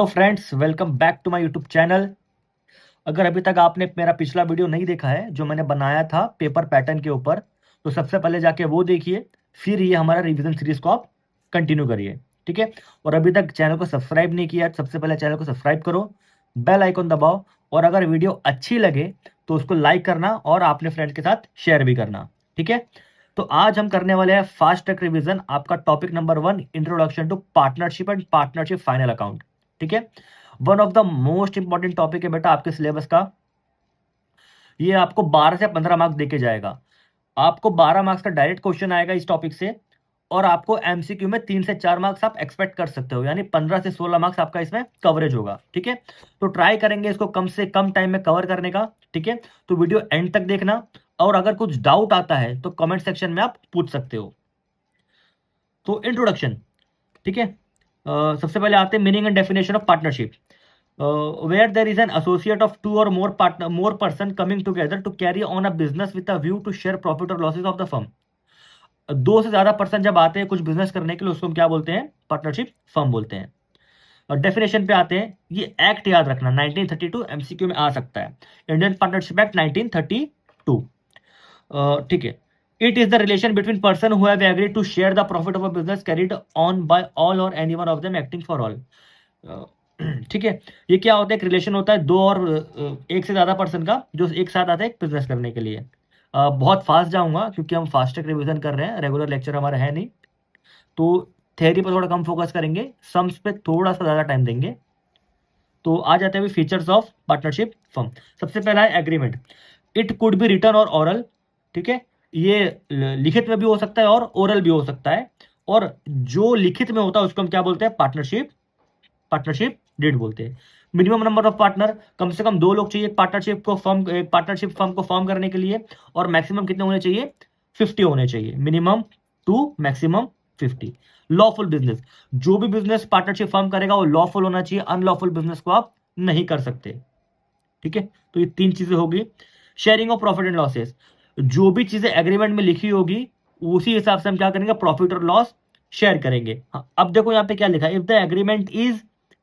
तो friends, welcome back to my YouTube channel. अगर अभी तक आपने मेरा पिछला वीडियो नहीं देखा है जो मैंने बनाया था पेपर पैटर्न के ऊपर, तो सबसे पहले जाके वो देखिए, फिर ये हमारा रिवीजन सीरीज को आप कंटिन्यू करिए। ठीक है। और अभी तक चैनल को सब्सक्राइब नहीं किया, सबसे पहले चैनल को सब्सक्राइब करो, बेल आइकन दबाओ, और अगर वीडियो अच्छी लगे तो उसको लाइक करना और अपने फ्रेंड्स के साथ शेयर भी करना। ठीक है। तो आज हम करने वाले हैं फास्ट ट्रैक रिवीजन, आपका topic number 1, introduction to partnership and partnership final account. ठीक है। One of the most important topic है बेटा आपके सिलेबस का। ये आपको 12 से 15 मार्क्स देके जाएगा। आपको 12 मार्क्स का डायरेक्ट क्वेश्चन आएगा इस टॉपिक से, और आपको एमसीक्यू में 3 से 4 मार्क्स आप एक्सपेक्ट कर सकते हो, यानी 15 से 16 मार्क्स आपका इसमें कवरेज होगा। ठीक है। तो ट्राई करेंगे इसको कम से कम टाइम में कवर करने का। ठीक है। तो वीडियो एंड तक देखना, और अगर कुछ डाउट आता है तो कमेंट सेक्शन में आप पूछ सकते हो। तो इंट्रोडक्शन। ठीक है। सबसे पहले आते हैं meaning and definition of partnership. Where there is an associate of two or more person coming together to carry on a business with a view to share profit or losses of the firm। दो से ज्यादा person जब आते हैं कुछ business करने के लिए, उसको हम क्या बोलते हैं? पार्टनरशिप फर्म बोलते हैं। और डेफिनेशन पे आते हैं, ये एक्ट याद रखना 1932 एमसीक्यू में आ सकता है, इंडियन पार्टनरशिप एक्ट 1932। ठीक है। It is the relation between person who have agreed to share the profit of a business carried on by all or any one of them acting for all. ठीक है। ये क्या होता है? एक relation होता है दो और एक से ज्यादा पर्सन का, जो एक साथ आते हैं बिजनेस करने के लिए। बहुत फास्ट जाऊंगा क्योंकि हम फास्ट ट्रैक रिवीजन कर रहे हैं, रेगुलर लेक्चर हमारा है नहीं, तो थ्योरी पर थोड़ा कम फोकस करेंगे, सम्स पे थोड़ा सा ज्यादा टाइम देंगे। तो आ जाते हैं फीचर्स ऑफ पार्टनरशिप फर्म। सबसे पहला है agreement. It could be written और ओरल। ठीक है। ये लिखित में भी हो सकता है और ओरल भी हो सकता है, और जो लिखित में होता है उसको हम क्या बोलते हैं? पार्टनरशिप डीड बोलते हैं। मिनिमम नंबर ऑफ पार्टनर, कम से कम 2 लोग चाहिए पार्टनरशिप फर्म को फॉर्म करने के लिए, और मैक्सिमम कितने होने चाहिए? 50 होने चाहिए, मिनिमम 2 मैक्सिमम 50। लॉफुल बिजनेस, जो भी बिजनेस पार्टनरशिप फर्म करेगा वो लॉफुल होना चाहिए, अनलॉफुल बिजनेस को आप नहीं कर सकते। ठीक है। तो ये 3 चीजें होगी। Sharing of profit and losses, जो भी चीजें एग्रीमेंट में लिखी होगी उसी हिसाब से हम क्या करेंगे? प्रॉफिट और लॉस शेयर करेंगे। हाँ, अब देखो यहाँ पे क्या लिखा है, if the agreement is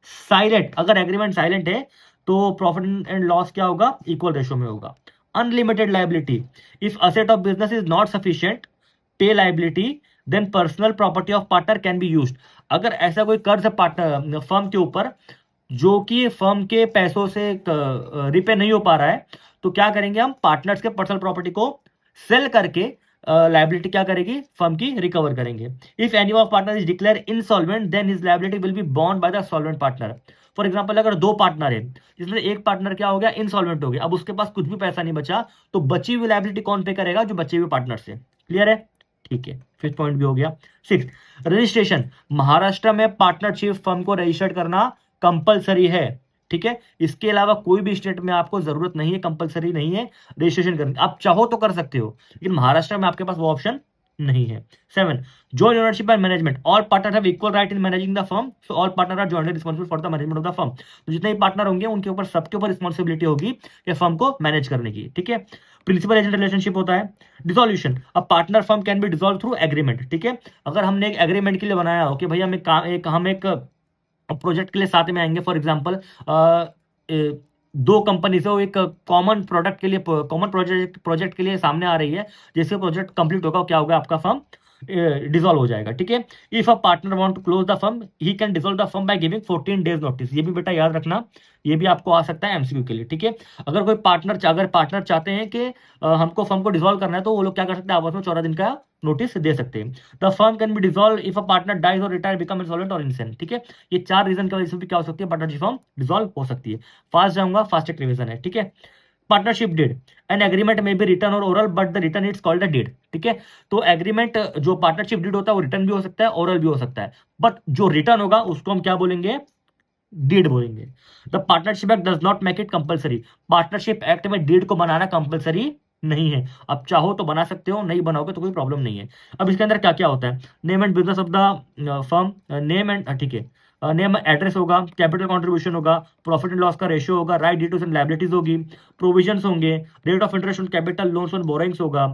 silent, अगर एग्रीमेंट साइलेंट है तो प्रॉफिट एंड लॉस क्या होगा? इक्वल रेशियो में होगा। Unlimited liability, if asset of business is not sufficient pay liability then personal property of partner can be used. अगर ऐसा कोई कर्ज है पार्टनर फर्म के ऊपर जो कि फर्म के पैसों से रिपे नहीं हो पा रहा है, तो क्या करेंगे हम? पार्टनर्स के पर्सनल प्रॉपर्टी को सेल करके लाइबिलिटी क्या करेगी? फर्म की रिकवर करेंगे। If any of partner is declare insolvent then his liability will be borne by the solvent partner. For example, अगर 2 पार्टनर है जिसमें एक पार्टनर क्या हो गया? इनसॉल्वेंट हो गया, अब उसके पास कुछ भी पैसा नहीं बचा, तो बची हुई लाइबिलिटी कौन पे करेगा? जो बचे हुए पार्टनर से। क्लियर है? ठीक है। 5th पॉइंट भी हो गया। 6, रजिस्ट्रेशन। महाराष्ट्र में पार्टनरशिप फर्म को रजिस्टर्ड करना कंपलसरी है। ठीक है। इसके अलावा कोई भी स्टेट में आपको जरूरत नहीं है, कंपलसरी नहीं है रजिस्ट्रेशन करने। आप चाहो तो कर सकते हो, लेकिन महाराष्ट्र में आपके पास वो ऑप्शन नहीं है। 7, joint ownership and management, all partner have equal right in managing the firm, so all partner are jointly responsible for the management of the firm. तो जितने भी पार्टनर होंगे उनके ऊपर, सबके ऊपर रिस्पॉन्सिबिलिटी होगी कि फर्म को मैनेज करने की। ठीक है। प्रिंसिपल एजेंट रिलेशनशिप होता है। Dissolution, a partner firm can be dissolve through agreement. ठीक है। अगर हमने एक एग्रीमेंट के लिए बनाया हो कि भाई हम एक प्रोजेक्ट के लिए साथ में आएंगे, फॉर एग्जांपल 2 कंपनी से वो एक कॉमन प्रोडक्ट के लिए, कॉमन प्रोजेक्ट के लिए सामने आ रही है, जैसे प्रोजेक्ट कंप्लीट होगा क्या होगा? आपका फर्म डिसॉल्व हो जाएगा। ठीक है। If a partner want to close the firm he can dissolve the firm by giving 14 days notice. ये भी बेटा याद रखना, ये भी आपको आ सकता है एमसीक्यू के लिए। ठीक है। अगर पार्टनर चाहते हैं कि हमको फर्म को डिसॉल्व करना है, तो वो लोग क्या कर सकते हैं? आपस में 14 दिन का नोटिस दे सकते हैं। The firm can be dissolve if a partner dies और रिटायर, बिकम इंसॉल्वेंट और इनसेंट। ठीक है। ये 4 रीजन की वजह से भी क्या हो सकती है? पार्टनरशिप फर्म डिसॉल्व हो सकती है। फास्ट जाऊंगा, फास्ट एक रिवीजन है। ठीक है। पार्टनरशिप डीड, एन एग्रीमेंट में भी रिटर्न और oral, but the written it's called a deed. ठीक है। तो एग्रीमेंट जो पार्टनरशिप डीड होता है वो रिटर्न भी हो सकता है, ओरल भी हो सकता है, बट जो रिटर्न होगा उसको हम क्या बोलेंगे? डीड बोलेंगे। The partnership act does not make it compulsory, partnership act में डीड को बनाना कंपलसरी नहीं है। आप चाहो तो बना सकते हो, नहीं बनाओगे तो कोई प्रॉब्लम नहीं है। अब इसके अंदर क्या क्या होता है? Name and business of the firm, name and, ठीक है, नेम एड्रेस होगा, कैपिटल कंट्रीब्यूशन होगा, प्रॉफिट एंड लॉस का रेशियो होगा, राइट डिटोस एंड लायबिलिटीज होगी, प्रोविजंस होंगे, rate of interest on capital, loans on borrowings होगा,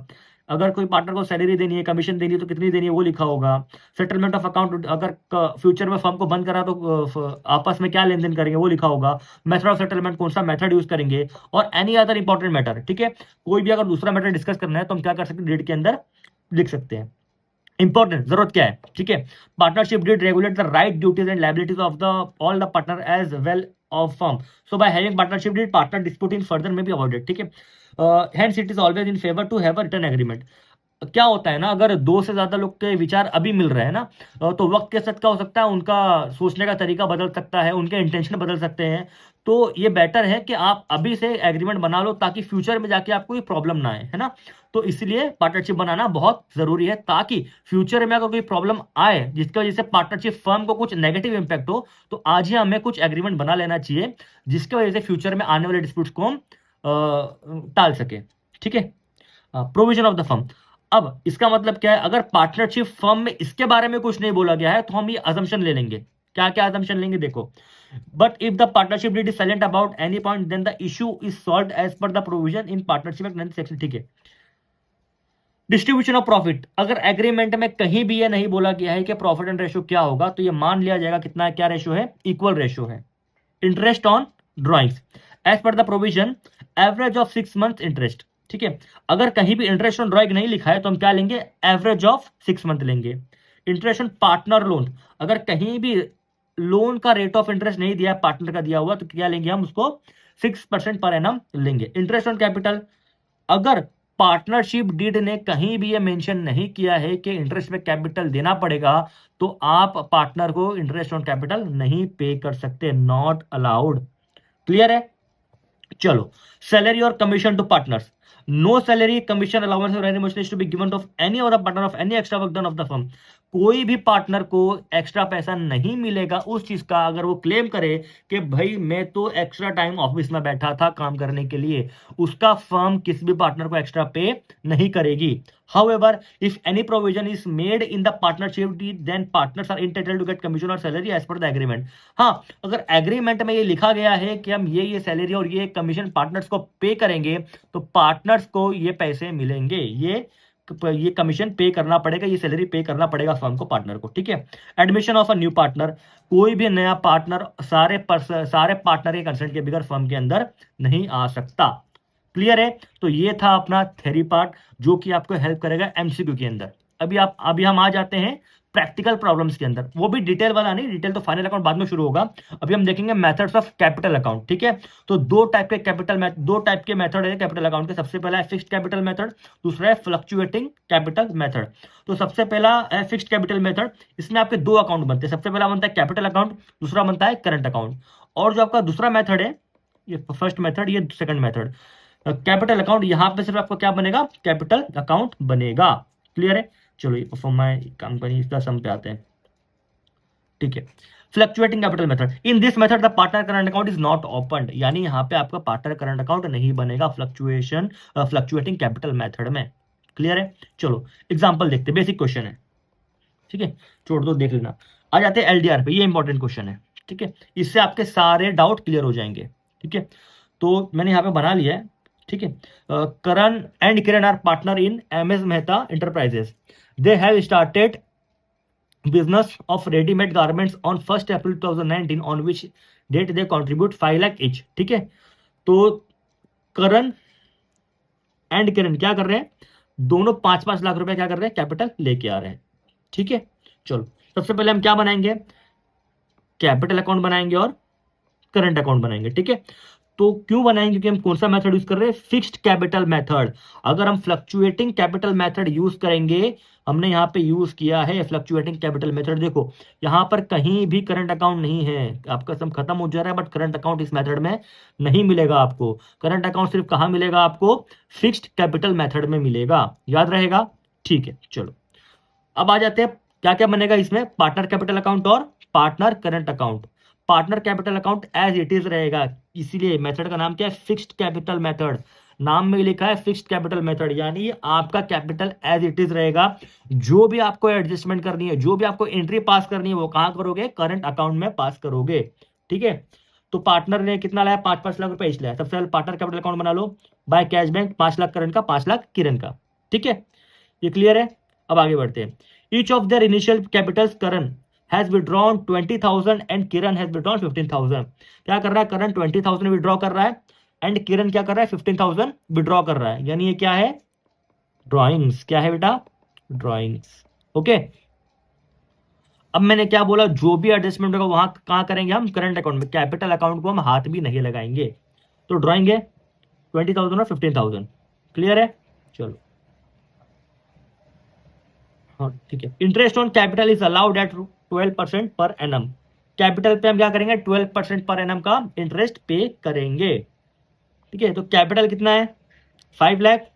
अगर कोई पार्टनर को सैलरी देनी है, कमीशन देनी है, तो कितनी देनी है वो लिखा होगा। सेटलमेंट ऑफ अकाउंट, अगर फ्यूचर में फर्म को बंद करा तो आपस में क्या लेन देन करेंगे वो लिखा होगा। मेथड ऑफ सेटलमेंट, कौन सा मेथड यूज करेंगे, और एनी अदर इंपॉर्टेंट मैटर। ठीक है, कोई भी अगर दूसरा मैटर डिस्कस करना है तो हम क्या कर सकते हैं, डेट के अंदर लिख सकते हैं। इंपॉर्टेंट, जरूरत क्या है। ठीक है, partnership deed regulate the right, duties and liabilities of the all the partner as well of firm. So by having partnership deed, partner dispute in further may be avoided. ठीक है, hence it is always in favour to have a written agreement. क्या होता है ना, अगर दो से ज्यादा लोग के विचार अभी मिल रहे हैं ना, तो वक्त के साथ क्या हो सकता है, उनका सोचने का तरीका बदल सकता है, उनके इंटेंशन बदल सकते हैं। तो ये बेटर है कि आप अभी से एग्रीमेंट बना लो, ताकि फ्यूचर में जाके आपको कोई प्रॉब्लम ना आए, है ना। तो इसलिए पार्टनरशिप बनाना बहुत जरूरी है, ताकि फ्यूचर में अगर कोई प्रॉब्लम आए जिसकी वजह से पार्टनरशिप फर्म को कुछ नेगेटिव इंपैक्ट हो, तो आज ही हमें कुछ एग्रीमेंट बना लेना चाहिए, जिसकी वजह से फ्यूचर में आने वाले डिस्प्यूट्स को हम टाल सके। ठीक है, प्रोविजन ऑफ द फर्म। अब इसका मतलब क्या है, अगर पार्टनरशिप फर्म में इसके बारे में कुछ नहीं बोला गया है तो हम ये अजम्पशन ले लेंगे। क्या क्या अजम्पशन लेंगे, देखो। But if the partnership deed is silent about any point, then the issue is solved as per the provision in partnership act 9th section. ठीक है, डिस्ट्रीब्यूशन ऑफ प्रॉफिट, अगर एग्रीमेंट में कहीं भी ये नहीं बोला गया है कि प्रॉफिट एंड रेशियो क्या होगा, तो ये मान लिया जाएगा कितना, क्या रेशियो है, इक्वल रेशियो है। Interest on drawings, as per the provision average of 6 month interest. ठीक है, अगर कहीं भी इंटरेस्ट ऑन ड्रॉइंग नहीं लिखा है तो हम क्या लेंगे, एवरेज ऑफ 6 मंथ लेंगे। इंटरेस्ट ऑन पार्टनर लोन, अगर कहीं भी लोन का रेट ऑफ इंटरेस्ट नहीं दिया, पार्टनर का दिया हुआ, तो क्या लेंगे हम उसको, 6% पर एनम लेंगे। इंटरेस्ट ऑन कैपिटल, अगर पार्टनरशिप डीड ने कहीं भी ये मेंशन नहीं किया है कि इंटरेस्ट पे कैपिटल देना पड़ेगा, तो आप पार्टनर को इंटरेस्ट ऑन कैपिटल नहीं पे कर सकते, नॉट अलाउड। क्लियर है, चलो। सैलरी और commission to partners, no salary, commission, allowance or any to be given of any other partner of any extra work done of the firm. कोई भी partner को एक्स्ट्रा पैसा नहीं मिलेगा उस चीज का, अगर वो क्लेम करे कि भाई मैं तो एक्स्ट्रा टाइम ऑफिस में बैठा था काम करने के लिए, उसका फर्म किसी भी पार्टनर को एक्स्ट्रा पे नहीं करेगी। However, if any provision is made in the partnership deed, then partners are entitled to get commission or salary as per the agreement. हाँ, अगर एग्रीमेंट में ये लिखा गया है कि हम ये सैलरी और ये कमीशन पार्टनर्स को पे करेंगे, तो पार्टनर्स को ये पैसे मिलेंगे, ये कमीशन पे करना पड़ेगा, ये सैलरी पे करना पड़ेगा फर्म को, पार्टनर को। ठीक है, admission of a new partner, कोई भी नया पार्टनर सारे पार्टनर के कंसेंट के बगैर फर्म के अंदर नहीं आ सकता। क्लियर है, तो ये था अपना थ्योरी पार्ट, जो कि आपको हेल्प करेगा एमसीक्यू के अंदर। अभी हम आ जाते हैं प्रैक्टिकल प्रॉब्लम्स के अंदर, वो भी डिटेल वाला नहीं, डिटेल तो फाइनल अकाउंट बाद में शुरू होगा। अभी हम देखेंगे मेथड्स ऑफ कैपिटल अकाउंट। ठीक है, तो दो टाइप के मेथड है कैपिटल अकाउंट के। सबसे पहला है फिक्स्ड कैपिटल मेथड, दूसरा है फ्लक्चुएटिंग कैपिटल मेथड। तो सबसे पहला है फिक्स्ड कैपिटल मेथड, इसमें आपके दो अकाउंट बनते हैं। सबसे पहला बनता है कैपिटल अकाउंट, दूसरा बनता है करंट अकाउंट। और जो आपका दूसरा मेथड है, ये फर्स्ट मेथड, ये सेकंड मेथड, कैपिटल अकाउंट, यहां पे सिर्फ आपको क्या बनेगा, कैपिटल अकाउंट बनेगा। क्लियर है, चलो ये परफॉर्म कंपनी इसका सम पे आते हैं। ठीक है, fluctuating capital method, in this method the partner current account is not open, यानी यहां पे आपका पार्टनर करंट अकाउंट नहीं बनेगा फ्लक्चुएटिंग कैपिटल मेथड में। क्लियर है, चलो एग्जांपल देखते हैं, बेसिक क्वेश्चन है। ठीक है, छोड़ दो, देख लेना। आ जाते हैं एलडीआर पे, ये इंपॉर्टेंट क्वेश्चन है। ठीक है, इससे आपके सारे डाउट क्लियर हो जाएंगे। ठीक है, तो मैंने यहाँ पे बना लिया है। ठीक है, Karan and Kiran are partner in MS Mehta enterprises, they have started business of readymade garments on 1 April 2019, on which date they contribute 5 lakh each. ठीक है, तो करण एंड किरण क्या कर रहे हैं, दोनों 5-5 लाख रुपए क्या कर रहे हैं, कैपिटल लेके आ रहे हैं। ठीक है, चलो सबसे पहले हम क्या बनाएंगे, कैपिटल अकाउंट बनाएंगे और करंट अकाउंट बनाएंगे। ठीक है, तो क्यों बनाएंगे, क्योंकि हम कौन सा मेथड यूज कर रहे हैं, फिक्स्ड कैपिटल मेथड। अगर हम फ्लक्चुएटिंग कैपिटल मेथड यूज करेंगे, हमने यहां पे यूज किया है फ्लक्चुएटिंग कैपिटल मेथड। देखो यहां पर कहीं भी करंट अकाउंट नहीं है, आपका सम खत्म हो जा रहा है, बट करंट अकाउंट इस मेथड में नहीं मिलेगा आपको। करंट अकाउंट सिर्फ कहां मिलेगा आपको, फिक्स्ड कैपिटल मेथड में मिलेगा, याद रहेगा। ठीक है, चलो अब आ जाते हैं क्या क्या बनेगा इसमें, पार्टनर कैपिटल अकाउंट और partner current account. Partner capital account as it is रहेगा, इसीलिए मेथड का नाम क्या है, फिक्स्ड कैपिटल मेथड। नाम में लिखा है फिक्स्ड कैपिटल मेथड, यानी आपका कैपिटल एज इट इज रहेगा। जो भी आपको एडजस्टमेंट करनी है, जो भी आपको एंट्री पास करनी है, वो कहां करोगे, करंट अकाउंट में पास करोगे। ठीक है, तो पार्टनर ने कितना लाया, 5-5 लाख रुपए इच लाया। सबसे पहले पार्टनर कैपिटल अकाउंट बना लो, by cash bank 5 lakh current का, 5 लाख किरण का। ठीक है, ये क्लियर है। अब आगे बढ़ते हैं। Each of their initial Capitals Karan has withdrawn 20,000 and Kiran has withdrawn 15,000। क्या कर रहा है, करण 20,000 विड्रॉ कर रहा है एंड किरण क्या कर रहा है, 15,000 विड्रॉ कर रहा है। यानी ये क्या है, ड्रॉइंग्स। क्या है बेटा, ड्रॉइंग्स। ओके, अब मैंने क्या बोला, जो भी एडजस्टमेंट होगा वहां कहां करेंगे हम, करंट अकाउंट में। कैपिटल अकाउंट को हम हाथ भी नहीं लगाएंगे। तो ड्रॉइंग है 20,000 और 15,000। क्लियर है, चलो। हाँ ठीक है। Interest on capital is allowed at 12% per annum. Capital पे हम क्या करेंगे, 12% पर एनम का इंटरेस्ट पे करेंगे। ठीक है, तो कैपिटल कितना है, 5 लाख।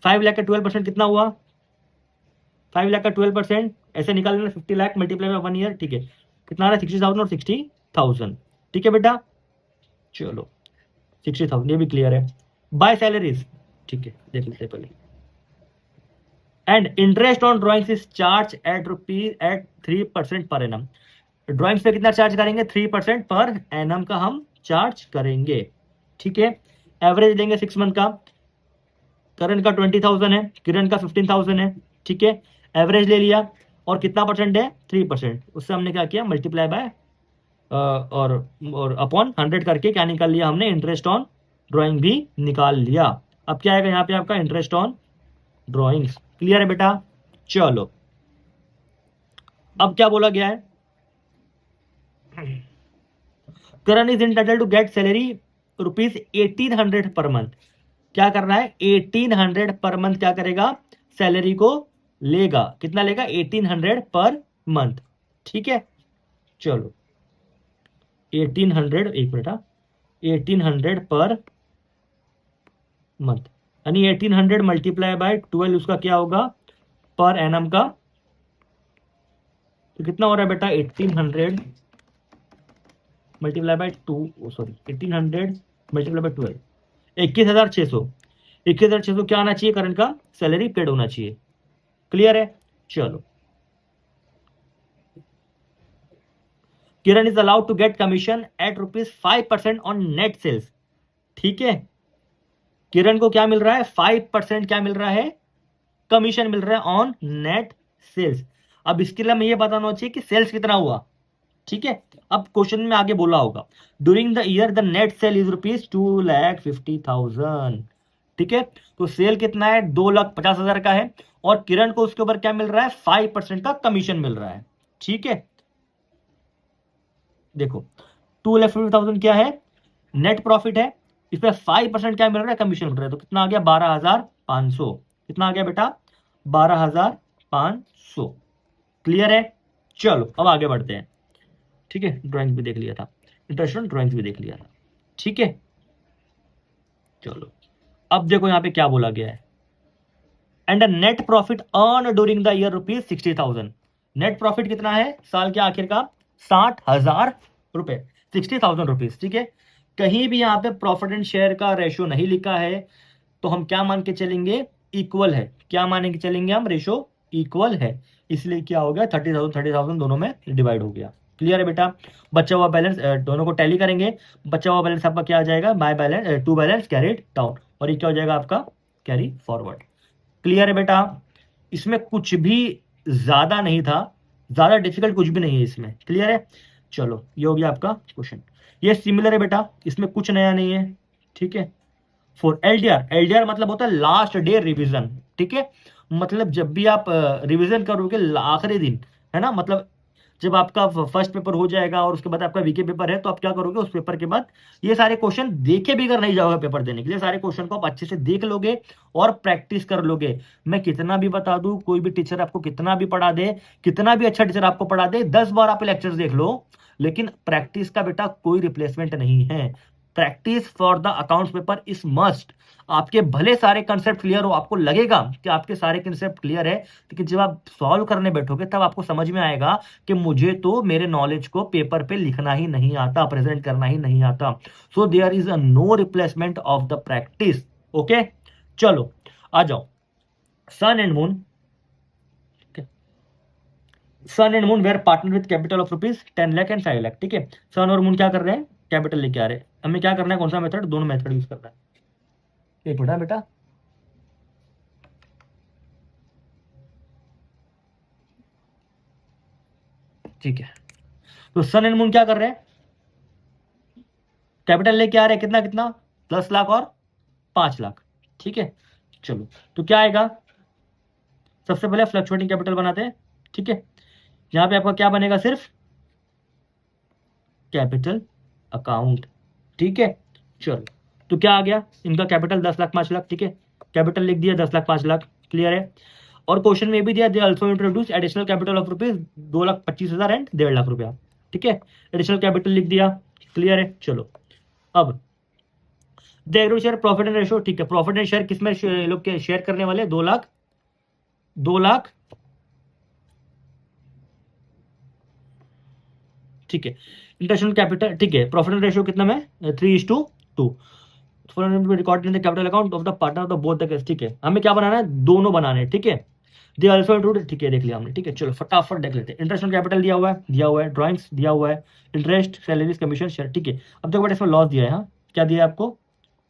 5 लाख का 12% कितना हुआ, 5 लाख का 12% ऐसे निकाल लेना, 50 लाख मल्टीप्लाई बाय 1 ईयर। ठीक है, कितना आ रहा है, 60,000 और 60,000। ठीक है बेटा, चलो 60,000 ये भी क्लियर है। बाय सैलरीज, ठीक है देख लेते पहले। And interest on drawings is charge at rupees at 3% per annum. Drawings पे कितना चार्ज करेंगे, 3% पर एनम का हम चार्ज करेंगे। ठीक है, एवरेज लेंगे 6 मंथ का। करण का 20,000 है, किरण का 15,000 है। ठीक है, एवरेज ले लिया और कितना परसेंट है, 3%। उससे हमने क्या किया, मल्टीप्लाई बाय और अपॉन 100 करके क्या निकाल लिया हमने, इंटरेस्ट ऑन ड्राइंग भी निकाल लिया। अब क्या आएगा यहाँ पे आपका, इंटरेस्ट ऑन ड्राइंग्स। क्लियर है बेटा, चलो। अब क्या बोला गया है, Karan is entitled to get salary rupees 1800 per month. क्या करना है, 1800 पर मंथ क्या करेगा, सैलरी को लेगा। कितना लेगा, 1800 पर मंथ। ठीक है, चलो 1800, एक मिनट, 1800 पर मंथ, यानी 1800 मल्टीप्लाई बाय 12 उसका क्या होगा, पर एनम का। तो कितना हो रहा है बेटा, 1800 multiply by 2, sorry 1800 multiply by 12, 21,600। 21,600 क्या आना चाहिए, करंट का सैलरी पेड होना चाहिए। क्लियर है, चलो। Kiran is allowed to get commission at ₹5% on net sales. ठीक है, किरण को क्या मिल रहा है, 5% क्या मिल रहा है, कमीशन मिल रहा है ऑन नेट सेल्स। अब इसके लिए हमें यह बताना चाहिए कि सेल्स कितना हुआ। ठीक है, अब क्वेश्चन में आगे बोला होगा, during the year the net cell is ₹2,50,000। ठीक है, तो सेल कितना है, 2,50,000 का है और किरण को उसके ऊपर क्या मिल रहा है, 5% का कमीशन मिल रहा है। ठीक है, देखो 2,50,000 क्या है, नेट प्रॉफिट है, इस पर 5% क्या मिल रहा है, कमीशन मिल रहा है। तो कितना आ गया, 12,500। कितना आ गया बेटा, 12,500। क्लियर है, चलो अब आगे बढ़ते हैं। ठीक है, ड्राइंग भी देख लिया था, इंटरेस्ट ड्राइंग भी देख लिया था। ठीक है, चलो अब देखो यहां पे क्या बोला गया है, and net profit earn during the year ₹60,000। Net profit कितना है साल के आखिर का, 60,000 रुपए, ₹60,000। ठीक है, कहीं भी यहां पे प्रॉफिट एंड शेयर का रेशियो नहीं लिखा है, तो हम क्या मान के चलेंगे, इक्वल है। क्या माने के चलेंगे हम, रेशियो इक्वल है। इसलिए क्या हो गया, 30,000 30,000 दोनों में डिवाइड हो गया। क्लियर है बेटा, बचा हुआ बैलेंस दोनों को टैली करेंगे, बचा हुआ बैलेंस आपका क्या आ जाएगा, by balance to balance carried down, और ये क्या हो जाएगा आपका, कैरी फॉरवर्ड। क्लियर है बेटा, इसमें कुछ भी ज्यादा नहीं था, ज्यादा डिफिकल्ट कुछ भी नहीं है इसमें। क्लियर है, चलो ये हो गया आपका क्वेश्चन। ये सिमिलर है बेटा, इसमें कुछ नया नहीं है। ठीक है, फॉर एलडीआर, एलडीआर मतलब होता है लास्ट डे रिवीजन। ठीक है, मतलब जब भी आप रिवीजन करोगे आखिरी दिन, है ना, मतलब जब आपका फर्स्ट पेपर हो जाएगा और उसके बाद आपका वीके पेपर है, तो आप क्या करोगे, उस पेपर के बाद ये सारे क्वेश्चन देखे भी अगर नहीं जाओगे पेपर देने के लिए, सारे क्वेश्चन को आप अच्छे से देख लोगे और प्रैक्टिस कर लोगे। मैं कितना भी बता दूं, कोई भी टीचर आपको कितना भी पढ़ा दे, कितना भी अच्छा टीचर आपको पढ़ा दे, 10 बार आप लेक्चर्स देख लो, लेकिन प्रैक्टिस का बेटा कोई रिप्लेसमेंट नहीं है। Practice for the accounts paper is must. आपके भले सारे कंसेप्ट क्लियर हो, आपको लगेगा कि आपके सारे कंसेप्ट क्लियर है, लेकिन जब आप सॉल्व करने बैठोगे तब आपको समझ में आएगा कि मुझे तो मेरे नॉलेज को पेपर पे लिखना ही नहीं आता, प्रेजेंट करना ही नहीं आता। So there is a no replacement of the practice. Okay, चलो आ जाओ। Sun and moon, sun and moon were partner with capital of ₹10 lakh and 5 lakh. ठीक है, सन और मून क्या कर रहे हैं, कैपिटल लेके आ रहे हैं। हमें क्या करना है, कौन सा मेथड, दोनों मेथड यूज करना है। एक मिनट बेटा, ठीक है, तो सन एंड मून क्या कर रहे हैं, कैपिटल लेके आ रहे हैं, कितना कितना, 10 लाख और 5 लाख। ठीक है, चलो तो क्या आएगा, सबसे पहले फ्लक्चुएटिंग कैपिटल बनाते हैं। ठीक है, यहां पे आपका क्या बनेगा, सिर्फ कैपिटल अकाउंट। ठीक है, चलो तो क्या आ गया, इनका कैपिटल 10 लाख 5 लाख। ठीक है, कैपिटल लिख दिया 10 लाख 5 लाख, क्लियर है। और क्वेश्चन में भी दिया, they also introduce additional capital of rupees 2,25,000 and 1.5 lakh रुपया। ठीक है, एडिशनल कैपिटल लिख दिया, क्लियर है। चलो अब देख शेयर प्रॉफिट एंड रेशियो। ठीक है, प्रॉफिट एंड शेयर किसमें लोग के शेयर करने वाले, 2 लाख, 2 लाख। ठीक है, इंटरनेशनल कैपिटल, ठीक है, प्रॉफिट एंड रेशियो कितना में, 3:2। Record in the capital account of the partner of the both the case. ठीक है, हमें क्या बनाना है, दोनों बनाने हैं। ठीक है, दे आल्सो इंक्लूड, ठीक है देख लिया हमने। ठीक है, चलो फटाफट देख लेते हैं। इंटरनेशनल कैपिटल दिया हुआ है, दिया हुआ है, ड्राइंग्स दिया हुआ है, इंटरेस्ट, सैलरीज, कमीशन, शेयर। ठीक है, अब देखो बेटा इसमें लॉस दिया है, हाँ क्या दिया है आपको,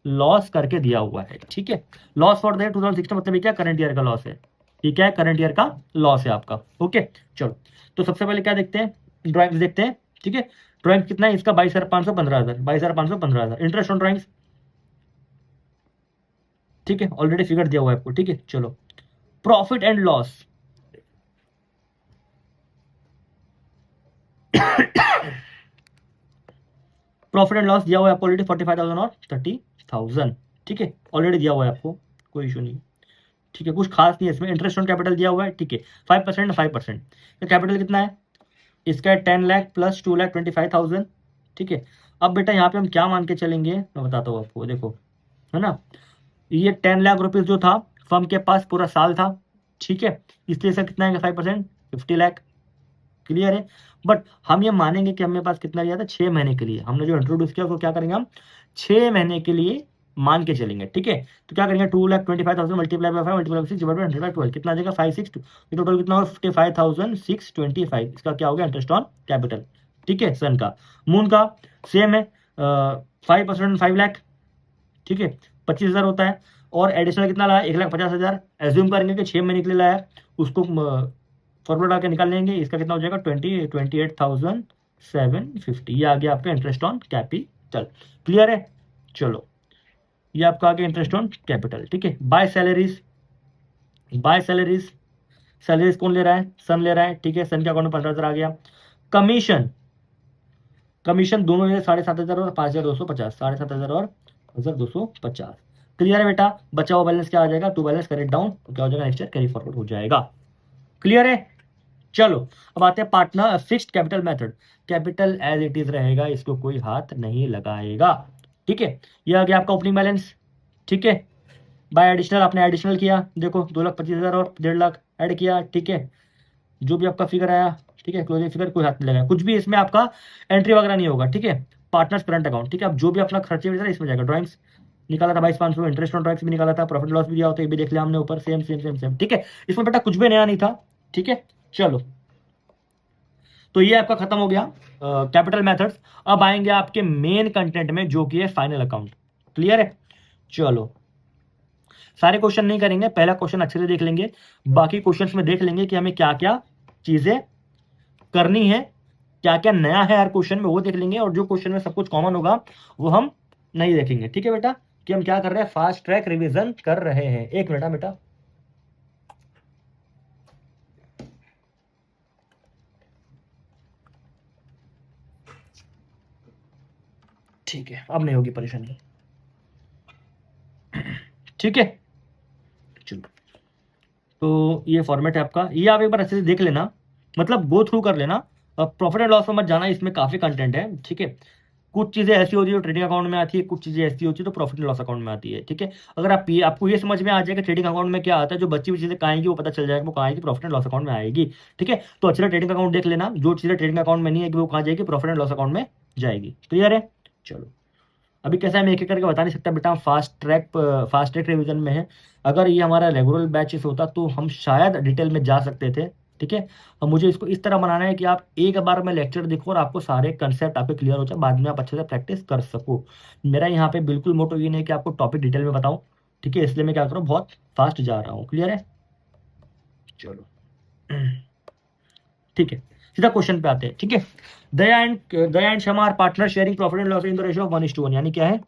लॉस करके दिया हुआ है। ठीक है, लॉस फॉर द 2016, मतलब ये क्या, करंट ईयर का लॉस है, ये क्या है, करंट ईयर का लॉस है आपका। ओके, चलो तो सबसे पहले क्या देखते हैं, ड्राइंग्स देखते हैं। ठीक है, ड्राइंग्स कितना है इसका, 22,500 15,000, 22,500 15,000। इंटरेस्ट ऑन ड्राइंग्स, ठीक है, ऑलरेडी फिगर दिया हुआ है आपको। ठीक है, चलो profit and loss, profit and loss दिया हुआ है आपको ऑलरेडी 45,000 और 30,000। ठीक है, ऑलरेडी दिया हुआ है आपको, कोई इशू नहीं। ठीक है, कुछ खास नहीं है इसमें। इंटरेस्ट ऑन कैपिटल दिया हुआ है, ठीक है, 5% 5%। तो कैपिटल कितना है इसका, 10 लाख प्लस 2,25,000। ठीक है, अब बेटा यहाँ पे हम क्या मान के चलेंगे, मैं बताता हूँ आपको, देखो है ना, ये 10 लाख रुपीज जो था फर्म के पास पूरा साल था। ठीक है, इसलिए इसका कितना है, 5%, 50 लाख, क्लियर है। बट हम ये मानेंगे कि हमें पास कितना लिया था, 6 महीने के लिए। हमने जो इंट्रोड्यूस किया उसको क्या करेंगे हम, 6 महीने के लिए मान के चलेंगे। ठीक है, तो क्या करेंगे, 2,25,000 multiply by 5 multiply 6 divide by 100/12, कितना आ जाएगा, 562। टोटल कितना होगा, 55,625। इसका क्या हो गया, इंटरेस्ट ऑन कैपिटल। ठीक है, सन का, मून का सेम है, 5% 5 लाख। ठीक है, 25,000 होता है। और एडिशनल कितना लाया, 1,50,000। एज्यूम करेंगे कि 6 महीने के लिए लाया, उसको फॉर्मूला डाल के निकाल लेंगे, इसका कितना हो जाएगा, 28,750। ये आ गया आपका इंटरेस्ट ऑन कैपिटल, क्लियर है। चलो ये आपका आ गया इंटरेस्ट ऑन कैपिटल। ठीक है, by salaries, by salaries, salaries कौन ले रहा है, सन ले रहा है। ठीक है, सन के अकाउंट में 15,000 आ गया। कमीशन, कमीशन दोनों ले 7,500 और 5,250, 7,500 और 1,250। क्लियर है बेटा, बचा हुआ बैलेंस क्या आ जाएगा, टू बैलेंस करेक्ट डाउन, तो क्या हो जाएगा, नेक्स्ट ईयर कैरी फॉरवर्ड हो जाएगा। क्लियर है, चलो अब आते हैं partner fixed capital method. Capital as it is रहेगा, इसको कोई हाथ नहीं लगाएगा। ठीक है, ये आ गया आपका ओपनिंग बैलेंस। ठीक है, बाय एडिशनल, आपने एडिशनल किया, देखो 2,25,000 और 1.5 लाख ऐड किया। ठीक है, जो भी आपका फिगर आया, ठीक है, क्लोजिंग फिगर कोई हाथ नहीं लगाया, कुछ भी इसमें आपका एंट्री वगैरह नहीं होगा। ठीक है, पार्टनर्स करंट अकाउंट। ठीक है, अब जो भी अपना खर्चे वगैरह इसमें जाएगा। ड्राइंग्स निकाला था 22,500, इंटरेस्ट ऑन ड्राइंग्स भी निकाला था, प्रॉफिट लॉस भी दिया होता है, ये भी देख लिया हमने ऊपर, सेम सेम सेम सेम। ठीक है, इसमें बेटा कुछ भी नया नहीं था। ठीक है, चलो तो ये आपका खत्म हो गया कैपिटल मेथड्स। अब आएंगे आपके मेन कंटेंट में, जो कि है फाइनल अकाउंट। क्लियर है, चलो सारे क्वेश्चन नहीं करेंगे, पहला क्वेश्चन अच्छे से देख लेंगे, बाकी क्वेश्चंस में देख लेंगे कि हमें क्या क्या चीजें करनी है, क्या क्या नया है हर क्वेश्चन में, वो देख लेंगे। और जो क्वेश्चन में सब कुछ कॉमन होगा वो हम नहीं देखेंगे। ठीक है बेटा, कि हम क्या कर रहे हैं, फास्ट ट्रैक रिवीजन कर रहे हैं। एक मिनट बेटा, ठीक है, अब नहीं होगी परेशानी। ठीक है, चलो तो ये फॉर्मेट है आपका, ये आप एक बार अच्छे से देख लेना, मतलब गो थ्रू कर लेना। प्रॉफिट एंड लॉस में मत जाना, इसमें काफी कंटेंट है। ठीक है, कुछ चीजें ऐसी होती है जो ट्रेडिंग अकाउंट में आती है, कुछ चीजें ऐसी होती है तो प्रॉफिट एंड लॉस अकाउंट में आती है। ठीक है, अगर आप ये आपको ये समझ में आ जाएगा ट्रेडिंग अकाउंट में क्या आता है, जो बची हुई चीजें कहाँ आएगी वो पता चल जाएगा, वो कहाँ आएगी, प्रॉफिट एंड लॉस अकाउंट में आएगी। ठीक है, तो अच्छे से ट्रेडिंग अकाउंट देख लेना, जो चीजें ट्रेडिंग अकाउंट में नहीं आएगी वो कहाँ जाएगी, प्रॉफिट एंड लॉस अकाउंट में जाएगी। क्लियर है, चलो अभी कैसा है, मैं एक एक करके बता नहीं सकता बेटा, हम फास्ट ट्रैक रिवीजन में है। अगर ये हमारा रेगुलर बैचेस होता तो हम शायद डिटेल में जा सकते थे। ठीक है, और मुझे इसको इस तरह बनाना है कि आप एक बार में लेक्चर देखो और आपको सारे कंसेप्ट आपके क्लियर हो जाए, बाद में आप अच्छे से प्रैक्टिस कर सको। मेरा यहाँ पे बिल्कुल मोटो ये नहीं कि आपको टॉपिक डिटेल में बताऊं। ठीक है, इसलिए मैं क्या करूँ, बहुत फास्ट जा रहा हूँ। क्लियर है, चलो ठीक है, सीधा क्वेश्चन पे आते हैं, ठीक है। Daya and Shama are partner sharing profit and loss in the ratio of 1:1, यानी क्या है,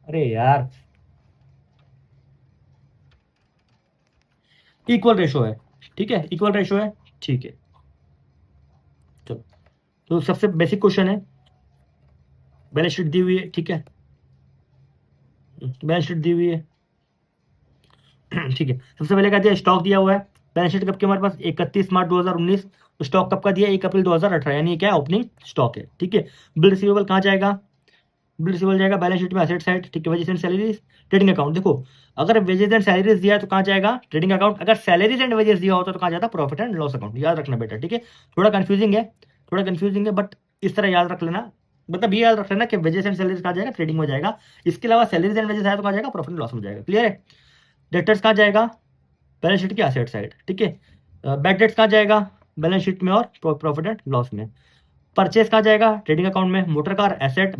अरे यार इक्वल रेशो है, ठीक है, इक्वल रेशो है, ठीक है। चलो, तो सबसे बेसिक क्वेश्चन है, बैलेंस शीट दी हुई है, ठीक है, बैलेंस शीट दी हुई है, ठीक है। सबसे पहले क्या दिया, स्टॉक दिया हुआ है। बैलेंस शीट कब की हमारे पास, 31 मार्च 2019। तो स्टॉक कब का दिया, 1 अप्रैल 2018, यानी ये क्या है, ओपनिंग स्टॉक है, ठीक है। बिल रिसीवेबल कहाँ जाएगा, बिल रिसीवेबल जाएगा बैलेंस शीट में एसेट साइड, ठीक है। Wages and salaries trading account, देखो अगर वेजेस एंड सैलरीज दिया है तो कहाँ जाएगा, ट्रेडिंग अकाउंट। अगर सैलरीज एंड वेजेस दिया होता तो कहाँ जाता, प्रॉफिट एंड लॉस अकाउंट। याद रखना बेटा, ठीक है। थोड़ा कंफ्यूजिंग है, थोड़ा कंफ्यूजिंग है, बट इस तरह याद रख लेना, मतलब ये याद रख लेना कि वेजेस एंड सैलरीज कहाँ जाएगा, ट्रेडिंग में जाएगा। इसके अलावा सैलरीज एंड वेजेस आया तो कहाँ जाएगा, प्रॉफिट एंड लॉस में जाएगा। क्लियर है। डेटर्स कहाँ जाएगा, बैलेंस शीट की एसेट साइड, ठीक है। बैड डेट्स कहाँ जाएगा, बैलेंस शीट में और प्रॉफिट एंड लॉस में। परचेस कहाँ जाएगा, ट्रेडिंग अकाउंट में। Motor car asset,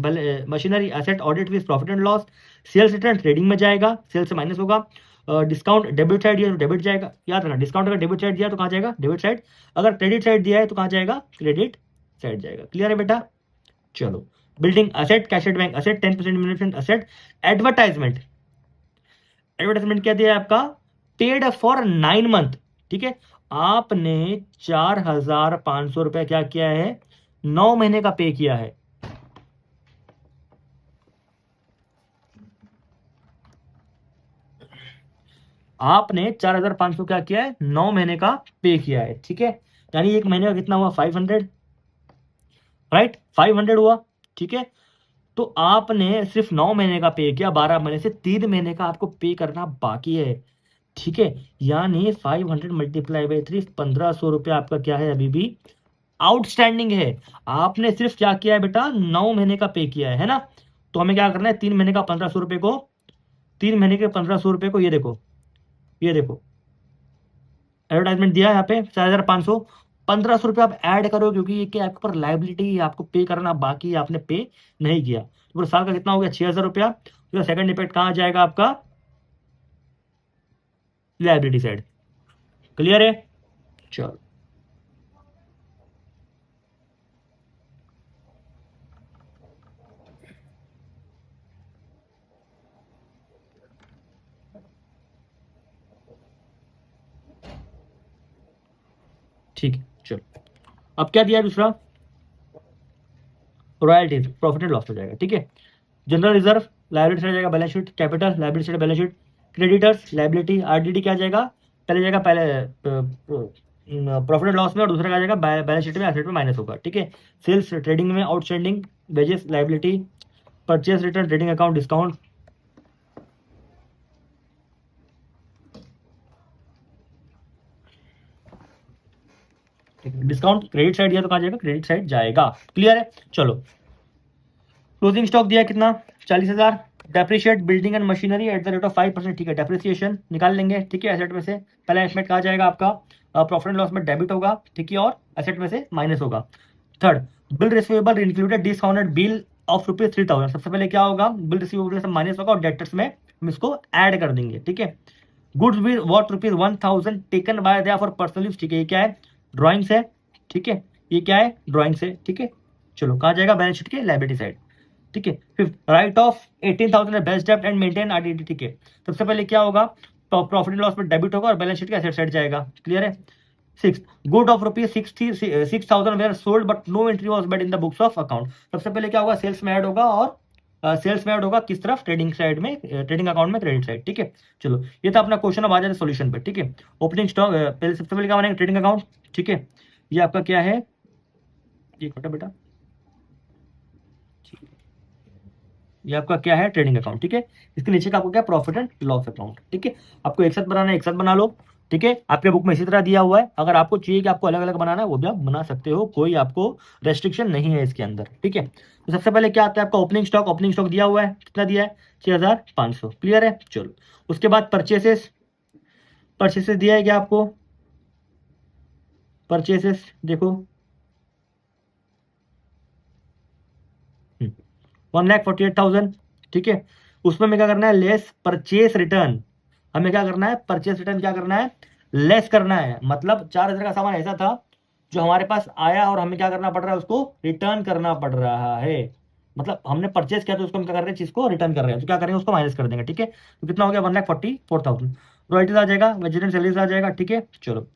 machinery asset, audit fees, profit and loss. Sales return trading में जाएगा, सेल्स से माइनस होगा। डिस्काउंट डेबिट साइड दिया तो डेबिट जाएगा, याद रखना। डिस्काउंट अगर डेबिट साइड दिया तो कहाँ जाएगा, डेबिट साइड। अगर क्रेडिट साइड दिया है तो कहाँ जाएगा, क्रेडिट साइड जाएगा। क्लियर है बेटा। चलो, building asset, cash at bank asset, 10% investment asset. Advertisement, advertisement क्या दिया है आपका, पेड फॉर 9 मंथ, ठीक है। आपने 4,500 रुपया क्या किया है, 9 महीने का पे किया है। आपने 4,500 क्या किया है, 9 महीने का पे किया है, ठीक है। यानी एक महीने का कितना हुआ, 500, राइट, 500 हुआ, ठीक है। तो आपने सिर्फ 9 महीने का पे किया, 12 महीने से 3 महीने का आपको पे करना बाकी है, ठीक है। यानी 500 मल्टीप्लाई बाई 3, 1,500 रुपया आपका क्या है, अभी भी आउटस्टैंडिंग है। आपने सिर्फ क्या किया है बेटा, 9 महीने का पे किया है ना। तो हमें क्या करना है, 3 महीने का 1,500 रुपये को, 3 महीने के 1,500 रुपये को, ये देखो, ये देखो, एडवर्टाइजमेंट दिया है यहाँ पे 4,500, 1,500 रुपये आप ऐड करो, क्योंकि ये क्या आपके ऊपर लाइबिलिटी है, आपको पे करना बाकी है, आपने पे नहीं किया। तो पूरे साल का कितना हो गया, 6,000 रुपया। तो सेकंड इफेक्ट कहाँ जाएगा आपका, लाइबिलिटी साइड। क्लियर है। चलो, ठीक है। चलो, अब क्या दिया है दूसरा, रॉयल्टीज, प्रॉफिट एंड लॉस हो जाएगा, ठीक है। जनरल रिजर्व, लाइबिलिटी साइड जाएगा balance sheet. Capital, liability side balance sheet. Creditors, liability, RDD क्या जाएगा, पहले जाएगा, पहले प्रॉफिट एंड लॉस में, और दूसरा क्या जाएगा, बैलेंस शीट में, एसेट में माइनस होगा, ठीक है। सेल्स ट्रेडिंग में, outstanding, wages liability, purchase return trading account, discount, discount credit side दिया तो कहाँ जाएगा, क्रेडिट साइड जाएगा। क्लियर है। चलो, क्लोजिंग स्टॉक दिया कितना, 40,000। Depreciate building and machinery at the rate of 5%, ठीक है। डेप्रिसिएशन निकाल लेंगे, ठीक है, एसेट में से। पहला एस्टिमेट कहा जाएगा आपका, प्रॉफिट एंड लॉस में डेबिट होगा, ठीक है, और एसेट में से माइनस होगा। Third, bill receivable included discounted bill of ₹3,000। सबसे पहले क्या होगा, बिल रिसीवेबल से माइनस होगा, और डेटर्स में हम इसको ऐड कर देंगे, ठीक है। Goods with what ₹1,000 taken by they for personal use, ठीक है। ये क्या है, ड्रॉइंग्स है, ठीक है। ये क्या है, ड्रॉइंग्स है, ठीक है। चलो, कहाँ जाएगा, बैलेंस शीट के लायबिलिटी साइड, ठीक है। फिफ्थ, राइट ऑफ 18,000 बेस्ट डेब्ट एंड मेंटेन आरडीडी, ठीक है। सबसे पहले क्या होगा, प्रॉफिट एंड लॉस में डेबिट होगा, और बैलेंस शीट के एसेट साइड जाएगा। क्लियर है। Six, goods of ₹6,000 were sold but no entry was made in the books of account. सबसे पहले क्या होगा, सेल्स में ऐड होगा, और सेल्स में ऐड होगा किस तरफ, ट्रेडिंग साइड में, ट्रेडिंग अकाउंट में, क्रेडिट साइड, ठीक है। चलो, ये था अपना क्वेश्चन। अब आ जाए सोल्यूशन पे, ठीक है। ओपनिंग स्टॉक, पहले सबसे पहले क्या बनेगा, ट्रेडिंग अकाउंट, ठीक है। ये आपका क्या है, ये खोटा बेटा, ये आपका क्या है, ट्रेडिंग अकाउंट, ठीक है। इसके नीचे का आपको क्या, प्रॉफिट एंड लॉस अकाउंट, ठीक है। आपको एक साथ बनाना है, एक साथ बना लो, ठीक है। आपके बुक में इसी तरह दिया हुआ है। अगर आपको चाहिए कि आपको अलग अलग बनाना है, वो भी आप बना सकते हो, कोई आपको रेस्ट्रिक्शन नहीं है इसके अंदर, ठीक है। तो सबसे पहले क्या आता है आपका, ओपनिंग स्टॉक। ओपनिंग स्टॉक दिया हुआ है, कितना दिया है, 6,500। क्लियर है। चलो, उसके बाद परचेसेस, परचेसेस दिया है क्या आपको, परचेसेस देखो, 1,48,000, ठीक है। उसमें हमें क्या करना है, लेस परचेस रिटर्न। हमें क्या करना है, परचेस रिटर्न क्या करना है, लेस करना है। मतलब 4,000 का सामान ऐसा था जो हमारे पास आया और हमें क्या करना पड़ रहा है, उसको रिटर्न करना पड़ रहा है। मतलब हमने परचेस किया तो उसको हम क्या कर रहे हैं, चीज को रिटर्न कर रहे हैं, तो क्या करेंगे, उसको माइनस कर देंगे। ठीक है, तो कितना हो गया, 1,44,000। रॉयल्टीज आ जाएगा, वेजिटेबल सैलरीज आ जाएगा। ठीक है, चलो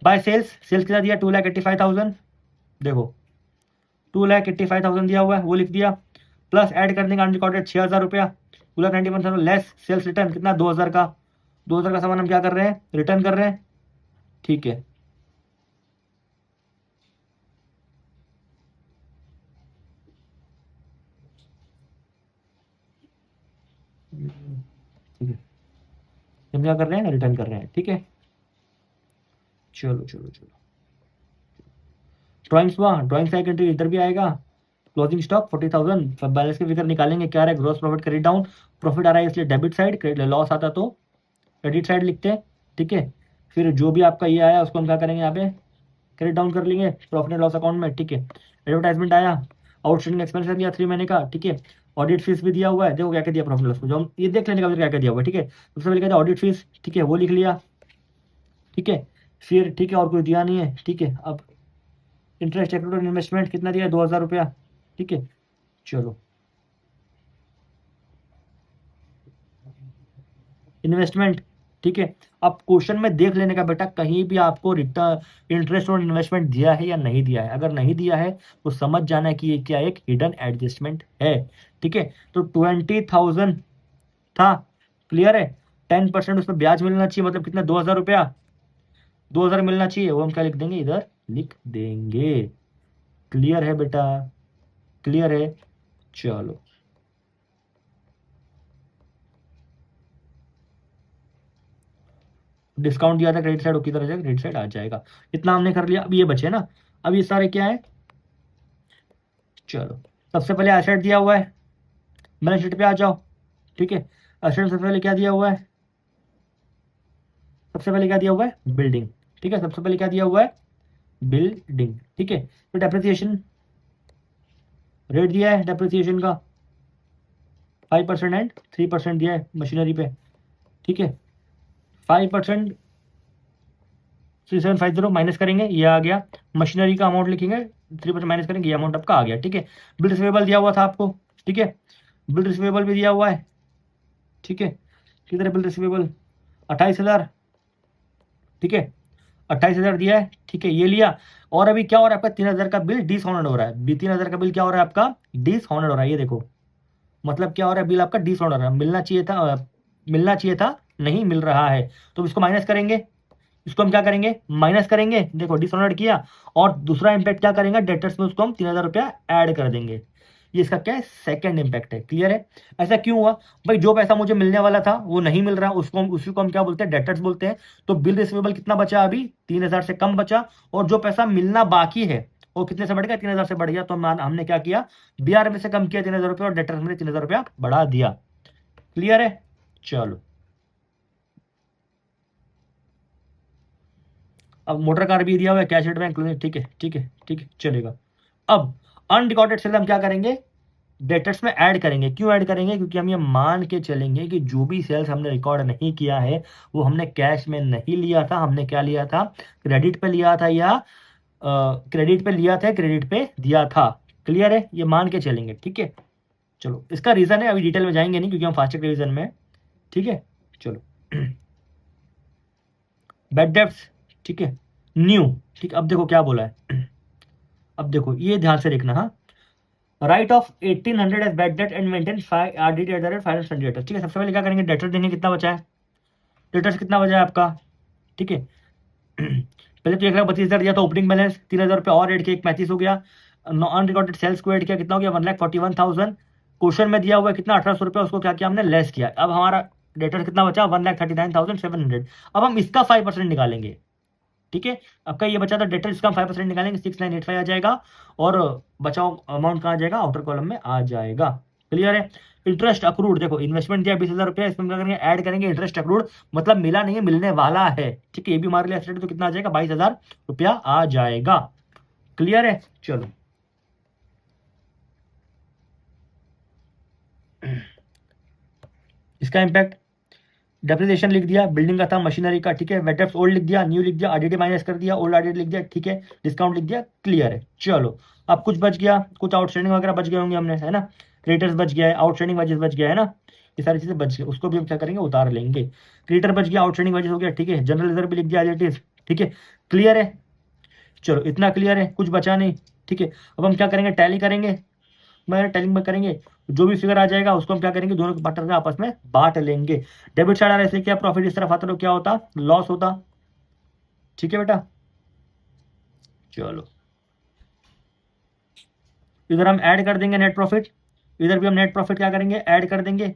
बाय सेल्स, सेल्स कितना दिया, 2,85,000। देखो 2,85,000 दिया हुआ है, वो लिख दिया। प्लस ऐड कर देंगे अनरिकॉर्डेड 6,000 रुपया, 2,91,000 लेस सेल्स रिटर्न कितना, 2,000 का। 2,000 का सामान हम क्या कर रहे हैं, रिटर्न कर रहे हैं। ठीक है, ठीक है, हम क्या कर रहे हैं, रिटर्न कर रहे हैं। ठीक है, चलो चलो चलो, ड्राइंग्स हुआ, ड्राइंग्स का एक एंट्री इधर भी आएगा। क्लोजिंग स्टॉक 40,000, बैलेंस की फिगर निकालेंगे, क्या रहा है, gross profit credit down, profit आ रहा है इसलिए डेबिट साइड, लॉस आता तो क्रेडिट साइड लिखते हैं। ठीक है, फिर जो भी आपका ये आया उसको हम क्या करेंगे, यहाँ पे क्रेडिट डाउन कर लेंगे प्रॉफिट एंड लॉस अकाउंट में। ठीक है, एडवर्टाइजमेंट आया, आउटस्टैंडिंग एक्सपेंस दिया 3 महीने का। ठीक है, ऑडिट फीस भी दिया हुआ है, देखो क्या क्या दिया प्रॉफिट लॉस को, जो हम ये देख लेने का क्या क्या दिया हुआ है। ठीक है, सबसे पहले क्या था, ऑडिट फीस। ठीक है, वो लिख लिया। ठीक है, फिर ठीक है, और कुछ दिया नहीं है। ठीक है, अब इंटरेस्ट एक्रूड इन्वेस्टमेंट कितना दिया है, 2,000 रुपया। ठीक है, चलो इन्वेस्टमेंट। ठीक है, अब क्वेश्चन में देख लेने का बेटा, कहीं भी आपको रिटर्न इंटरेस्ट और इन्वेस्टमेंट दिया है या नहीं दिया है। अगर नहीं दिया है तो समझ जाना है कि ये क्या एक हिडन एडजस्टमेंट है। ठीक है, तो 20,000 था, क्लियर है। 10% उसमें ब्याज मिलना चाहिए, मतलब कितना, 2,000 रुपया। 2,000 मिलना चाहिए, वो हम क्या लिख देंगे, इधर लिख देंगे। क्लियर है बेटा, क्लियर है, चलो। डिस्काउंट दिया था क्रेडिट साइड, वो किधर आ जाएगा, क्रेडिट साइड आ जाएगा। इतना हमने कर लिया, अब ये बचे ना, अब ये सारे क्या है, चलो सबसे पहले एसेट दिया हुआ है, बैलेंस शीट पे आ जाओ। ठीक है, एसेट सबसे पहले क्या दिया हुआ है, सबसे पहले क्या दिया हुआ है, बिल्डिंग। ठीक है, सबसे पहले क्या दिया हुआ है, बिल्डिंग। ठीक है, तो डेप्रिसिएशन रेट दिया है डेप्रिसिएशन का, 5% एंड 3% दिया है मशीनरी पे। ठीक है, 5% 3,750 माइनस करेंगे, ये आ गया। मशीनरी का अमाउंट लिखेंगे, 3% माइनस करेंगे, ये अमाउंट आपका आ गया। ठीक है, बिल रिसीवेबल दिया हुआ था आपको। ठीक है, बिल रिसीवेबल भी दिया हुआ है। ठीक है, किधर है बिल रिसीवेबल, 28,000। ठीक है, 28,000 दिया है। ठीक है, ये लिया। और अभी क्या हो रहा है आपका, 3,000 का बिल डिसऑनर्ड हो रहा है, 3,000 का बिल क्या हो रहा है आपका, डिसऑनर्ड हो रहा है। ये देखो, मतलब क्या हो रहा है, बिल आपका डिसऑनर्ड हो रहा है, मिलना चाहिए था, मिलना चाहिए था, नहीं मिल रहा है। तो इसको माइनस करेंगे, इसको हम क्या करेंगे, माइनस करेंगे। देखो डिसऑनर्ड किया, और दूसरा इंपैक्ट क्या करेंगे, डेटर्स में उसको हम 3,000 रुपया ऐड कर देंगे। ये इसका क्या है, सेकंड इंपैक्ट है। क्लियर है, ऐसा क्यों हुआ भाई, जो पैसा मुझे मिलने वाला था वो नहीं मिल रहा, उसको उसी को हम क्या बोलते हैं, डेटर्स बोलते हैं। तो बिल रिसीवेबल कितना बचा, अभी 3,000 से कम बचा, और जो पैसा मिलना बाकी है वो कितने से बढ़ गया, 3,000 से बढ़ गया। तो हमने क्या किया, बीआर में से कम किया 3,000 रुपया, और डेटर्स में 3,000 रुपया बढ़ा दिया। क्लियर है, चलो। अब मोटर कार भी दिया हुआ है, कैश रेट में, ठीक है ठीक है ठीक है, चलेगा। अब अनरिकॉर्डेड सेल हम क्या करेंगे, डेटर्स में ऐड करेंगे। क्यों ऐड करेंगे, क्योंकि हम ये मान के चलेंगे कि जो भी सेल्स हमने रिकॉर्ड नहीं किया है वो हमने कैश में नहीं लिया था, हमने क्या लिया था, क्रेडिट पे लिया था, या क्रेडिट पे लिया था, क्रेडिट पे दिया था। क्लियर है, ये मान के चलेंगे। ठीक है, चलो इसका रीजन है, अभी डिटेल में जाएंगे नहीं क्योंकि हम फास्ट रिवीजन में हैं। ठीक है, चलो बैड डेब्ट्स। ठीक है, न्यू। ठीक, अब देखो क्या बोला है, अब देखो ये ध्यान से देखना, हाँ। Write off 1,800 as bad debt and maintain RDT at the rate finance debtor. ठीक है, सबसे पहले क्या करेंगे, डेटर देंगे, कितना बचा है, डेटर्स कितना बचा है आपका। ठीक है, पहले तो 1,32,000 दिया था ओपनिंग बैलेंस, 3,000 रुपये और ऐड किया, 1,35 हो गया। अनरिकॉर्डेड सेल्स को ऐड किया, कितना हो गया, 1,41,000। क्वेश्चन में दिया हुआ है कितना, 1,800 रुपये, उसको क्या किया हमने, लेस किया। अब हमारा डेटर कितना बचा, 1,39,700। अब हम इसका 5% निकालेंगे। ठीक है, आपका ये बचा था डेटर, इसका 5% निकालेंगे, 6,985 आ जाएगा, और बचाओ अमाउंट कहाँ आ जाएगा, आउटर कॉलम में आ जाएगा। क्लियर है, इंटरेस्ट अक्रूड, देखो इन्वेस्टमेंट दिया 20,000 रुपया, इसमें क्या करेंगे, ऐड करेंगे इंटरेस्ट अक्रूड, मतलब मिला नहीं है, मिलने वाला है। ठीक है, ये भी हमारे लिए एसेट है, तो कितना आ जाएगा, 22,000 रुपया आ जाएगा। क्लियर है, चलो इसका इंपैक्ट, डेप्रिसिएशन लिख दिया, बिल्डिंग का था, मशीनरी का, ठीक है। वेटेप्स ओल्ड लिख दिया, न्यू लिख दिया, आरडीडी माइनस कर दिया, ओल्ड आरडीडी लिख दिया, ठीक है। डिस्काउंट लिख दिया, क्लियर है। चलो अब कुछ बच गया, कुछ आउटस्टैंडिंग वगैरह बच गए होंगे हमने, है ना। क्रेडिटर्स बच गया है, आउटस्टैंडिंग वाइजेस बच गया है ना, ये सारी चीजें बच गई, उसको भी हम क्या करेंगे, उतार लेंगे। क्रेडिटर बच गया, आउटस्टैंडिंग वाइजेस हो गया, ठीक है। जनरल रिजर्व भी लिख दिया एज इट इज, ठीक है। क्लियर है, चलो इतना क्लियर है, कुछ बचा नहीं, ठीक है। अब हम क्या करेंगे, टैली करेंगे, मैं टैलिंग में करेंगे, जो भी फिगर आ जाएगा उसको हम क्या करेंगे, दोनों के पार्टनर में आपस में बांट लेंगे। डेबिट साइड आ रहा है, इसलिए क्या प्रॉफिट इस तरफ आता तो क्या होता, लॉस होता, ठीक है बेटा। चलो इधर हम ऐड कर देंगे नेट प्रॉफिट, इधर भी हम नेट प्रॉफिट क्या करेंगे, ऐड कर देंगे,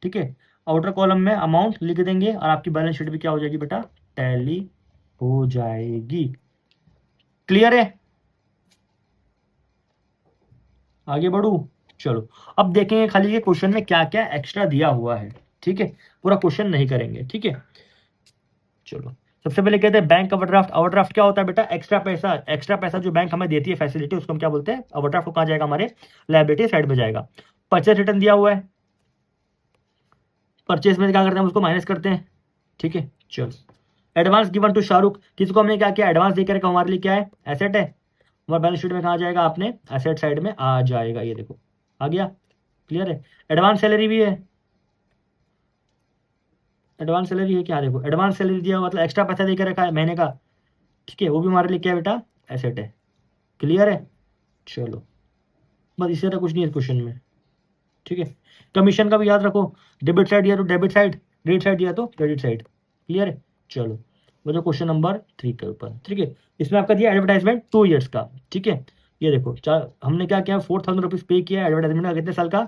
ठीक है। आउटर कॉलम में अमाउंट लिख देंगे और आपकी बैलेंस शीट भी क्या हो जाएगी बेटा, टैली हो जाएगी। क्लियर है, आगे बढ़ू। चलो अब देखेंगे खाली ये क्वेश्चन में क्या क्या एक्स्ट्रा दिया हुआ है, ठीक है। पूरा क्वेश्चन नहीं करेंगे, ठीक है। चलो सबसे पहले कहते हैं बैंक ओवरड्राफ्ट। ओवरड्राफ्ट क्या होता है बेटा, एक्स्ट्रा पैसा जो बैंक हमें देती है फैसिलिटी, उसको हम क्या बोलते हैं, ओवरड्राफ्ट। को कहा जाएगा, हमारे लायबिलिटी साइड में जाएगा। परचेज रिटर्न दिया हुआ है, परचेज में क्या करते हैं, उसको माइनस करते हैं, ठीक है। चलो एडवांस गिवन टू शाहरुख, किसको हमने क्या किया, एडवांस देकर हमारे लिए क्या है, एसेट है। हमारे बैलेंस शीट में कहा जाएगा, आपने एसेट साइड में आ जाएगा, ये देखो आ गया। क्लियर है, एडवांस सैलरी भी है, एडवांस सैलरी है क्या, देखो एडवांस सैलरी दिया हुआ, मतलब एक्स्ट्रा पैसा देकर रखा है महीने का, ठीक है। वो भी हमारे लिए क्या है बेटा, एसेट है। क्लियर है, चलो बस इससे तो कुछ नहीं है क्वेश्चन में, ठीक है। कमीशन का भी याद रखो, डेबिट साइड दिया तो डेबिट साइड, क्रेडिट साइड दिया तो क्रेडिट साइड। क्लियर है, चलो वो जो क्वेश्चन नंबर 3 के ऊपर, ठीक है। इसमें आपका दिया एडवर्टाइजमेंट 2 ईयर्स का, ठीक है। ये देखो हमने क्या किया, 4000 रुपीज पे किया एडवर्टाइजमेंट का, कितने साल का,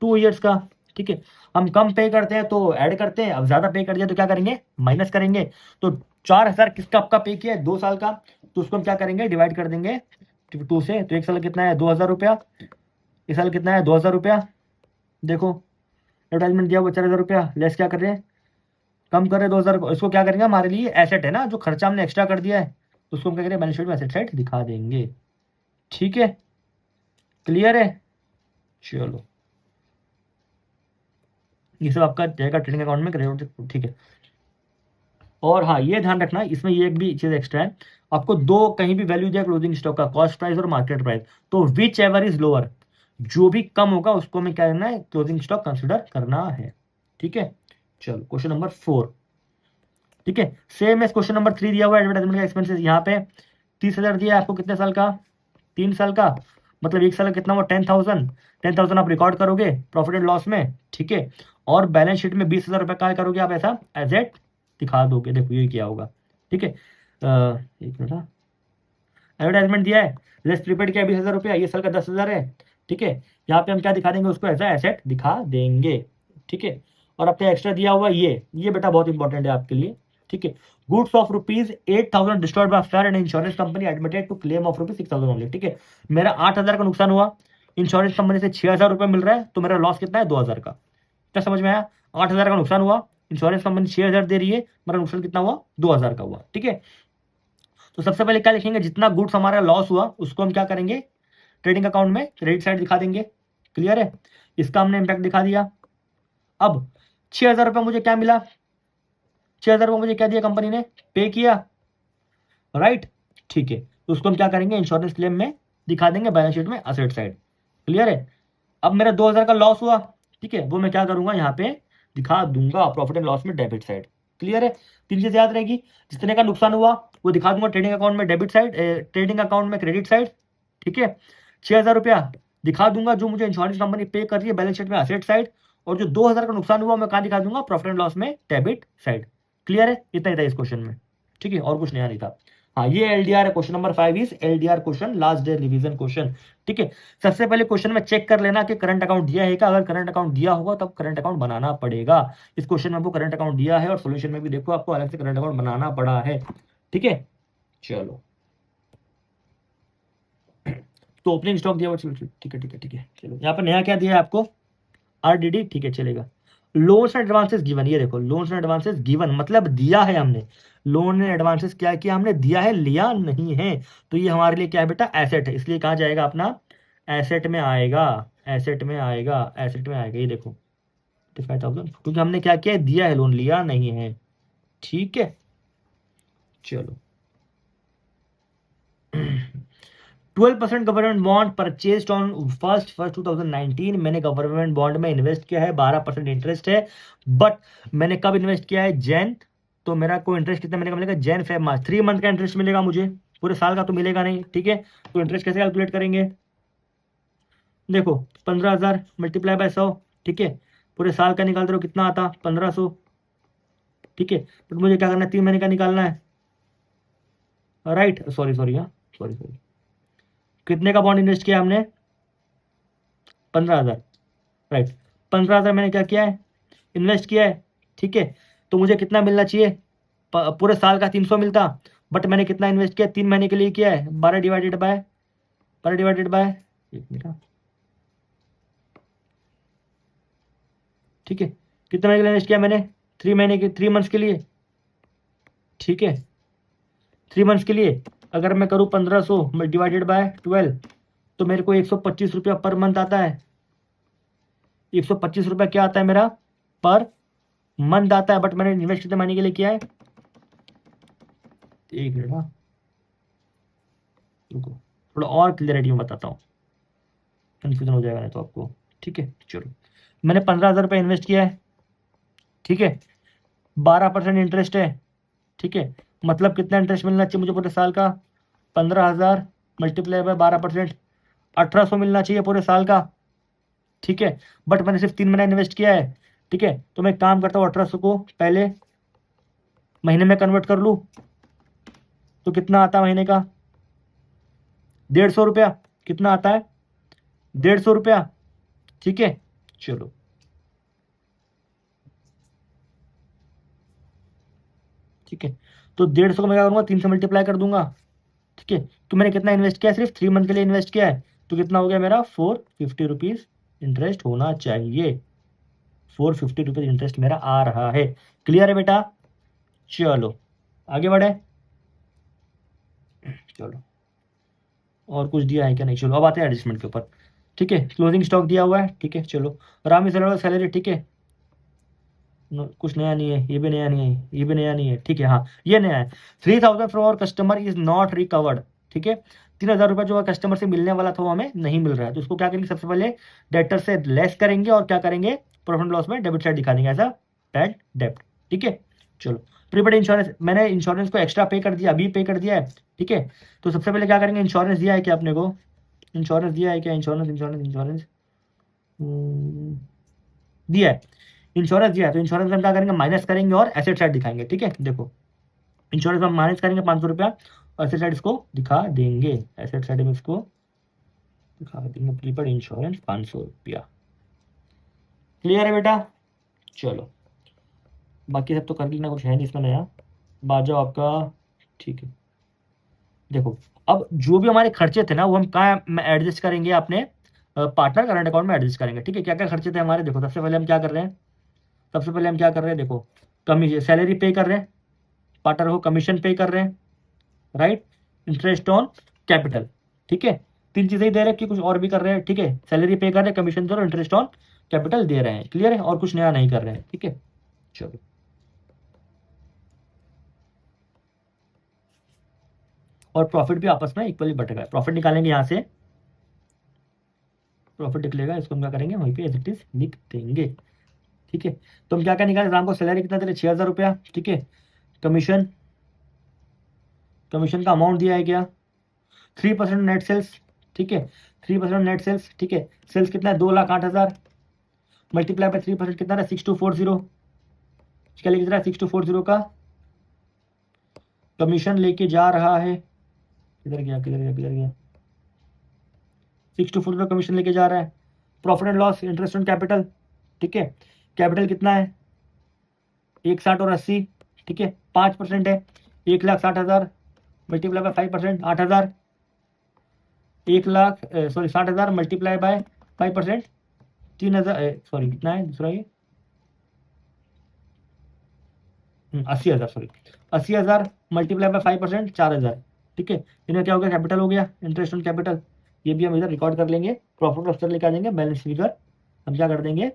2 ईयर्स का, ठीक है। हम कम पे करते हैं तो ऐड करते हैं, अब ज्यादा पे कर दिया तो क्या करेंगे, माइनस करेंगे। तो 4000 किसका आपका पे किया है, 2 साल का, तो उसको हम क्या करेंगे, डिवाइड कर देंगे 2 से, तो एक साल कितना है, 2000 रुपया, इस साल कितना है, 2000 रुपया। देखो एडवर्टाइजमेंट दिया हुआ 4000 रुपया, लेस क्या कर रहे हैं, कम कर रहे हैं 2000 को, इसको क्या करेंगे, हमारे लिए एसेट है ना, जो खर्चा हमने एक्स्ट्रा कर दिया है, उसको हम क्या करेंगे, बैलेंस शीट में एसेट साइड दिखा देंगे, ठीक है। क्लियर है, चलो ये सब आपका जाएगा ट्रेडिंग अकाउंट में, क्रेडिट, ठीक है। और हाँ ये ध्यान रखना, इसमें ये एक भी चीज एक्स्ट्रा है, आपको दो कहीं भी वैल्यू दिया क्लोजिंग स्टॉक का, कॉस्ट प्राइस और मार्केट प्राइस, तो विच एवर इज लोअर, जो भी कम होगा उसको हमें क्या करना है, क्लोजिंग स्टॉक कंसिडर करना है, ठीक है। चलो क्वेश्चन नंबर 4, ठीक है। सेम एस क्वेश्चन नंबर 3 दिया हुआ है, एडवर्टाइजमेंट का एक्सपेंसेस, यहाँ पे 30,000 दिया है आपको, कितने साल का, 3 साल का, मतलब एक साल का कितना हुआ, 10,000, 10,000 आप रिकॉर्ड करोगे प्रॉफिट एंड लॉस में, ठीक है। और बैलेंस शीट में 20,000 रुपये का करोगे आप, ऐसा एसेट दिखा दोगे, देखो ये क्या होगा, ठीक है। एक मिनट, एडवर्टाइजमेंट दिया है, लेस प्रीपेड किया 20,000 रुपया, ये साल का 10,000 है, ठीक है। यहाँ पे हम क्या दिखा देंगे, उसको ऐसा एसेट दिखा देंगे, ठीक है। और आपका एक्स्ट्रा दिया हुआ ये बेटा बहुत इंपॉर्टेंट है आपके लिए, ठीक है। Goods of ₹8,000 destroyed by fire and insurance company admitted to claim of ₹6,000 only, ठीक है। मेरा 8,000 का नुकसान हुआ, इंश्योरेंस कंपनी से 6,000 रुपये मिल रहा है, तो मेरा लॉस कितना है, 2,000 का। क्या समझ में आया, 8,000 का नुकसान हुआ, इंश्योरेंस कंपनी 6,000 दे रही है, मेरा नुकसान कितना हुआ, 2,000 का हुआ, ठीक है। तो सबसे पहले क्या लिखेंगे, जितना गुड्स हमारा लॉस हुआ उसको हम क्या करेंगे, ट्रेडिंग अकाउंट में क्रेडिट साइड दिखा देंगे। क्लियर है, इसका हमने इंपैक्ट दिखा दिया। अब 6,000 रुपये मुझे क्या मिला, 6,000 रुपये मुझे क्या दिया कंपनी ने, पे किया, राइट, ठीक है। तो उसको हम क्या करेंगे, इंश्योरेंस क्लेम में दिखा देंगे, बैलेंस शीट में असेट साइड। क्लियर है, अब मेरा 2,000 का लॉस हुआ, ठीक है, वो मैं क्या करूंगा, यहाँ पे दिखा दूंगा प्रॉफिट एंड लॉस में डेबिट साइड। क्लियर है, 3 चीज याद रहेगी, जितने का नुकसान हुआ वो दिखा दूंगा ट्रेडिंग अकाउंट में डेबिट साइड, ट्रेडिंग अकाउंट में क्रेडिट साइड, ठीक है। 6,000 रुपया दिखा दूंगा जो मुझे इंश्योरेंस कंपनी पे कर रही है, बैलेंस शीट में असेट साइड, और जो 2,000 का नुकसान हुआ मैं कहाँ दिखा दूंगा, प्रॉफिट एंड लॉस में डेबिट साइड। क्लियर है, इतना ही था इस क्वेश्चन में, ठीक है, और कुछ नया नहीं था। हाँ ये एलडीआर है, question number 5 is LDR question, last day revision question, ठीक है। सबसे पहले क्वेश्चन में चेक कर लेना कि करंट अकाउंट दिया है क्या, अगर करंट अकाउंट दिया होगा तब करंट अकाउंट बनाना पड़ेगा। इस क्वेश्चन में आपको करंट अकाउंट दिया है और सॉल्यूशन में भी देखो आपको अलग से करंट अकाउंट बनाना पड़ा है, ठीक है। चलो तो ओपनिंग स्टॉक दिया हुआ, चलो ठीक है ठीक है ठीक है। चलो यहाँ पर नया क्या दिया है आपको, आरडीडी, ठीक है चलेगा। लोन्स एंड एडवांसेस गिवन, ये देखो लोन्स एंड एडवांसेस गिवन मतलब दिया है हमने, लोन एंड एडवांसेस क्या किया हमने, दिया है, लिया नहीं है। तो ये हमारे लिए क्या है बेटा, एसेट है, इसलिए कहाँ जाएगा अपना, एसेट में आएगा, एसेट में आएगा, एसेट में आएगा, ये देखो 55,000, क्योंकि हमने क्या किया है, दिया है लोन, लिया नहीं है। ठीक है, चलो 12% government bond purchase on 1 January 2019। मैंने गवर्नमेंट बॉन्ड में इन्वेस्ट किया है, 12% इंटरेस्ट है। बट मैंने कब इन्वेस्ट किया है, जैन। तो मेरा को इंटरेस्ट कितना महीने का मिलेगा, जैन फेब मार्च, 3 मंथ का इंटरेस्ट मिलेगा मुझे, पूरे साल का तो मिलेगा नहीं। ठीक है, तो इंटरेस्ट कैसे कैलकुलेट करेंगे, देखो 15,000 मल्टीप्लाई बाय 100। ठीक है, पूरे साल का निकालते रहो, कितना आता, 1500। ठीक है, बट मुझे क्या करना है, 3 महीने का निकालना है। राइट, सॉरी सॉरी, हाँ सॉरी सॉरी, कितने का बॉन्ड इन्वेस्ट किया हमने, 15,000। राइट, 15,000 मैंने क्या किया है, इन्वेस्ट किया है। ठीक है, तो मुझे कितना मिलना चाहिए, पूरे साल का 300 मिलता। बट मैंने कितना इन्वेस्ट किया, 3 महीने के लिए किया है, 12 डिवाइडेड बाय एक मिनट, ठीक है, कितने महीने के लिए इन्वेस्ट किया मैंने, 3 महीने के, 3 मंथ्स के लिए। ठीक है, 3 मंथ्स के लिए अगर मैं करूँ 1500 डिवाइडेड बाय 12, तो मेरे को 125 रुपया पर मंथ आता है। 125 रुपया क्या आता है मेरा, पर मंथ आता है। बट मैंने इन्वेस्ट कितने महीने के लिए किया है, एक मिनट, हाँ रुको, थोड़ा और क्लियरिटी में बताता हूँ, कन्फ्यूजन हो जाएगा नहीं तो आपको। ठीक है, चलो मैंने 15,000 रुपये इन्वेस्ट किया है। ठीक है, 12% इंटरेस्ट है। ठीक है, मतलब कितना इंटरेस्ट मिलना चाहिए मुझे पूरे साल का, 15,000 मल्टीप्लाई बाय 12%, 1,800 मिलना चाहिए पूरे साल का। ठीक है, बट मैंने सिर्फ 3 महीना इन्वेस्ट किया है। ठीक है, तो मैं एक काम करता हूँ, 1,800 को पहले महीने में कन्वर्ट कर लूँ, तो कितना आता है महीने का, 150 रुपया। कितना आता है, 150 रुपया। ठीक है, चलो ठीक है, तो 150 को मैं क्या करूँगा, 3 से मल्टीप्लाई कर दूंगा। ठीक है, तो मैंने कितना इन्वेस्ट किया है, सिर्फ 3 मंथ के लिए इन्वेस्ट किया है, तो कितना हो गया मेरा, 450 रुपीज़ इंटरेस्ट होना चाहिए। 450 रुपीज़ इंटरेस्ट मेरा आ रहा है। क्लियर है बेटा, चलो आगे बढ़े, चलो और कुछ दिया है क्या, नहीं, चलो अब आते हैं एडजस्टमेंट के ऊपर। ठीक है, क्लोजिंग स्टॉक दिया हुआ है। ठीक है, चलो रामी सैलरी। ठीक है, कुछ नया नहीं है, ये भी नया नहीं है, ये भी नया नहीं है। ठीक है, हाँ ये नया है, 3,000 from our customer is not recovered. ठीक है, 3,000 रुपये जो कस्टमर से मिलने वाला था वो हमें नहीं मिल रहा है, तो उसको क्या करेंगे, सबसे पहले डेटर से लेस करेंगे और क्या करेंगे, प्रॉफिट लॉस में डेबिट साइड दिखा देंगे एज अ बैड डेब्ट। ठीक है, चलो प्रीपेड इंश्योरेंस, मैंने इंश्योरेंस को एक्स्ट्रा पे कर दिया, अभी पे कर दिया है। ठीक है, तो सबसे पहले क्या करेंगे, इंश्योरेंस दिया है क्या अपने को, इंश्योरेंस दिया है क्या, इंश्योरेंस इंश्योरेंस इंश्योरेंस दिया है, इंश्योरेंस दिया है, तो इंश्योरेंस में हम क्या करेंगे, माइनस करेंगे और एसेट साइड दिखाएंगे। ठीक है, देखो इंश्योरेंस में माइनस करेंगे 500 रुपया, और एसेट साइड इसको दिखा देंगे, एसेट साइड में इसको दिखा देंगे, प्रीपेड इंश्योरेंस 500 रुपया। क्लियर है बेटा, चलो बाकी सब तो कर लेना, कुछ है नहीं इसमें नया, बात जाओ आपका। ठीक है, देखो अब जो भी हमारे खर्चे थे ना, वो हम कहाँ एडजस्ट करेंगे, अपने पार्टनर करंट अकाउंट में एडजस्ट करेंगे। ठीक है, क्या क्या खर्चे थे हमारे, देखो सबसे पहले हम क्या कर रहे हैं, सबसे पहले हम क्या कर रहे हैं, देखो कमीशन, सैलरी पे कर रहे हैं, पार्टनर को कमीशन पे कर रहे हैं, राइट, इंटरेस्ट ऑन कैपिटल। ठीक है, 3 चीजें ही दे रहे हैं कि कुछ और भी कर रहे हैं। ठीक है, सैलरी पे कर रहे हैं, कमीशन दे रहे हैं, इंटरेस्ट ऑन कैपिटल दे रहे हैं। क्लियर है, और कुछ नया नहीं कर रहे हैं। ठीक है, चलो और प्रॉफिट भी आपस में इक्वली बटेगा, प्रॉफिट निकालेंगे यहाँ से, प्रॉफिट निकलेगा, इसको हम क्या करेंगे, वहीं पे एज इट इज लिख देंगे। ठीक है, तो हम क्या क्या निकाले, राम को सैलरी कितना दे रहे, 6,000 रुपया। ठीक है, कमीशन, कमीशन का अमाउंट दिया है क्या, 3% नेट सेल्स। ठीक है, 3% नेट सेल्स। ठीक है, सेल्स कितना है, 2,08,000, मल्टीप्लाई बाय 3% कितना है, 6,240। क्या लेके जा रहा है, 6,240 का कमीशन लेके जा रहा है, किधर गया किधर गया किधर गया, 6,240 का कमीशन लेके जा रहा है। Profit and loss, interest on capital. ठीक है, कैपिटल कितना है, 1,60 और 80। ठीक है, 5% है, 1,60,000 multiply by 5%, 8,000, 1,00,000 sorry 60,000 multiply by 5%, 3,000 sorry कितना है दूसरा ये, 80,000 सॉरी, 80,000 मल्टीप्लाई बाय 5%, 4,000। ठीक है, इन्हें क्या हो गया, कैपिटल हो गया, इंटरेस्ट ऑन कैपिटल। ये भी हम इधर रिकॉर्ड कर लेंगे, प्रॉफिट ऑफ लेके आ जाएंगे, बैलेंस फिगर हम क्या कर देंगे,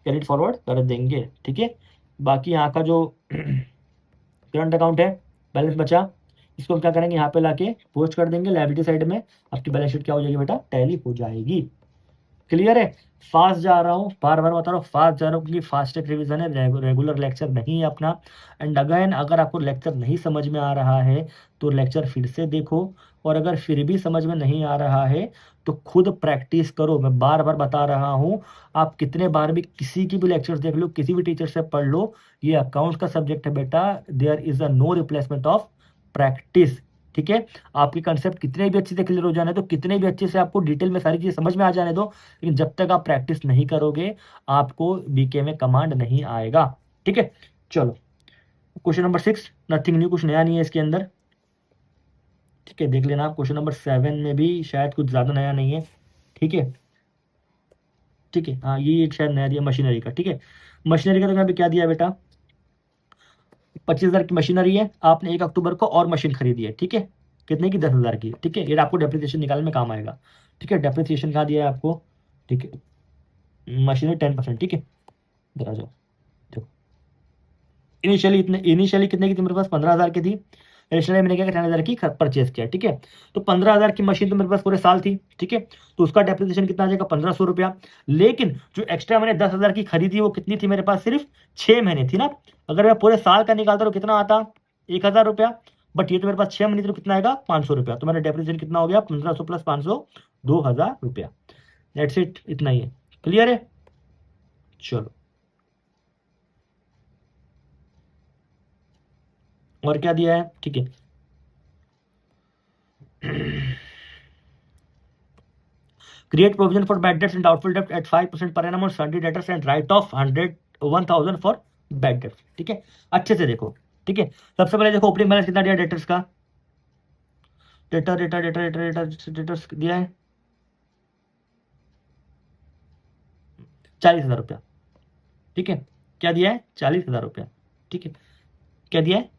कैरिड फॉरवर्ड कर देंगे, ठीक है। बाकी यहाँ का जो करंट अकाउंट है, बैलेंस बचा, इसको हम क्या करेंगे, यहाँ पे लाके पोस्ट कर देंगे लायबिलिटी साइड में, आपकी बैलेंस शीट क्या हो जाएगी बेटा, टैली हो जाएगी। क्लियर है। फास्ट जा रहा हूँ, बार बार बता रहा हूँ, फास्ट जा रहा हूँ क्योंकि फास्टेस्ट रिवीजन है, रेगुलर लेक्चर नहीं है अपना। एंड अगेन अगर आपको लेक्चर नहीं समझ में आ रहा है तो लेक्चर फिर से देखो, और अगर फिर भी समझ में नहीं आ रहा है तो खुद प्रैक्टिस करो। मैं बार बार बता रहा हूँ, आप कितने बार भी किसी की भी लेक्चर देख लो, किसी भी टीचर से पढ़ लो, ये अकाउंट्स का सब्जेक्ट है बेटा, there is a no replacement of practice, ठीक है। आपके कंसेप्ट कितने भी अच्छे से क्लियर हो जाने दो, कितने भी अच्छे से आपको डिटेल में सारी चीजें समझ में आ जाने दो, लेकिन जब तक आप प्रैक्टिस नहीं करोगे आपको बीके में कमांड नहीं आएगा, ठीक है। चलो क्वेश्चन नंबर 6, नथिंग न्यू, कुछ नया नहीं है इसके अंदर, ठीक है। देख लेना आप, क्वेश्चन नंबर 7 में भी शायद कुछ ज्यादा नया नहीं है, ठीक है, ठीक है। हाँ ये एक शायद नया दिया मशीनरी का, ठीक है। मशीनरी का तो यहाँ पे क्या दिया बेटा, 25,000 की मशीनरी है, आपने 1 अक्टूबर को और मशीन खरीदी है, ठीक है, कितने की, 10,000 की, ठीक है। ये आपको डेप्रिसिएशन निकालने में काम आएगा, ठीक है। डेप्रिसिएशन कहाँ दिया है आपको, ठीक है, मशीनरी 10%, ठीक है। इधर आ जाओ, देखो इनिशियली कितने की थी मेरे पास, 15,000 की थी। एडिशनली मैंने क्या 10,000 की परचेज किया, ठीक है। तो 15,000 की मशीन तो मेरे पास पूरे साल थी, ठीक है, तो उसका डेप्रिसिएशन कितना आ जाएगा, 1,500 रुपया। लेकिन जो एक्स्ट्रा मैंने 10,000 की खरीदी वो कितनी थी मेरे पास, सिर्फ 6 महीने थी ना। अगर मैं पूरे साल का निकालता तो कितना आता, 1,000 रुपया। बट ये तो मेरे पास 6 महीने थी, तो कितना आएगा, 500 रुपया। तो मेरा डेप्रिसिएशन कितना हो गया, 1,500 प्लस 500, 2,000 रुपया। दैट्स इट, इतना ही है। क्लियर है। चलो और क्या दिया है, ठीक है। Create provision for bad debts and doubtful debt at 5% per annum on sundry debtors and write off 1,000 for bad debts, ठीक है। अच्छे से देखो, ठीक है। सबसे पहले देखो ओपनिंग बैलेंस कितना दिया डेटर्स का, डेटर्स दिया है 40,000 रुपया, ठीक है। क्या दिया है, 40,000 रुपया, ठीक है। क्या दिया है,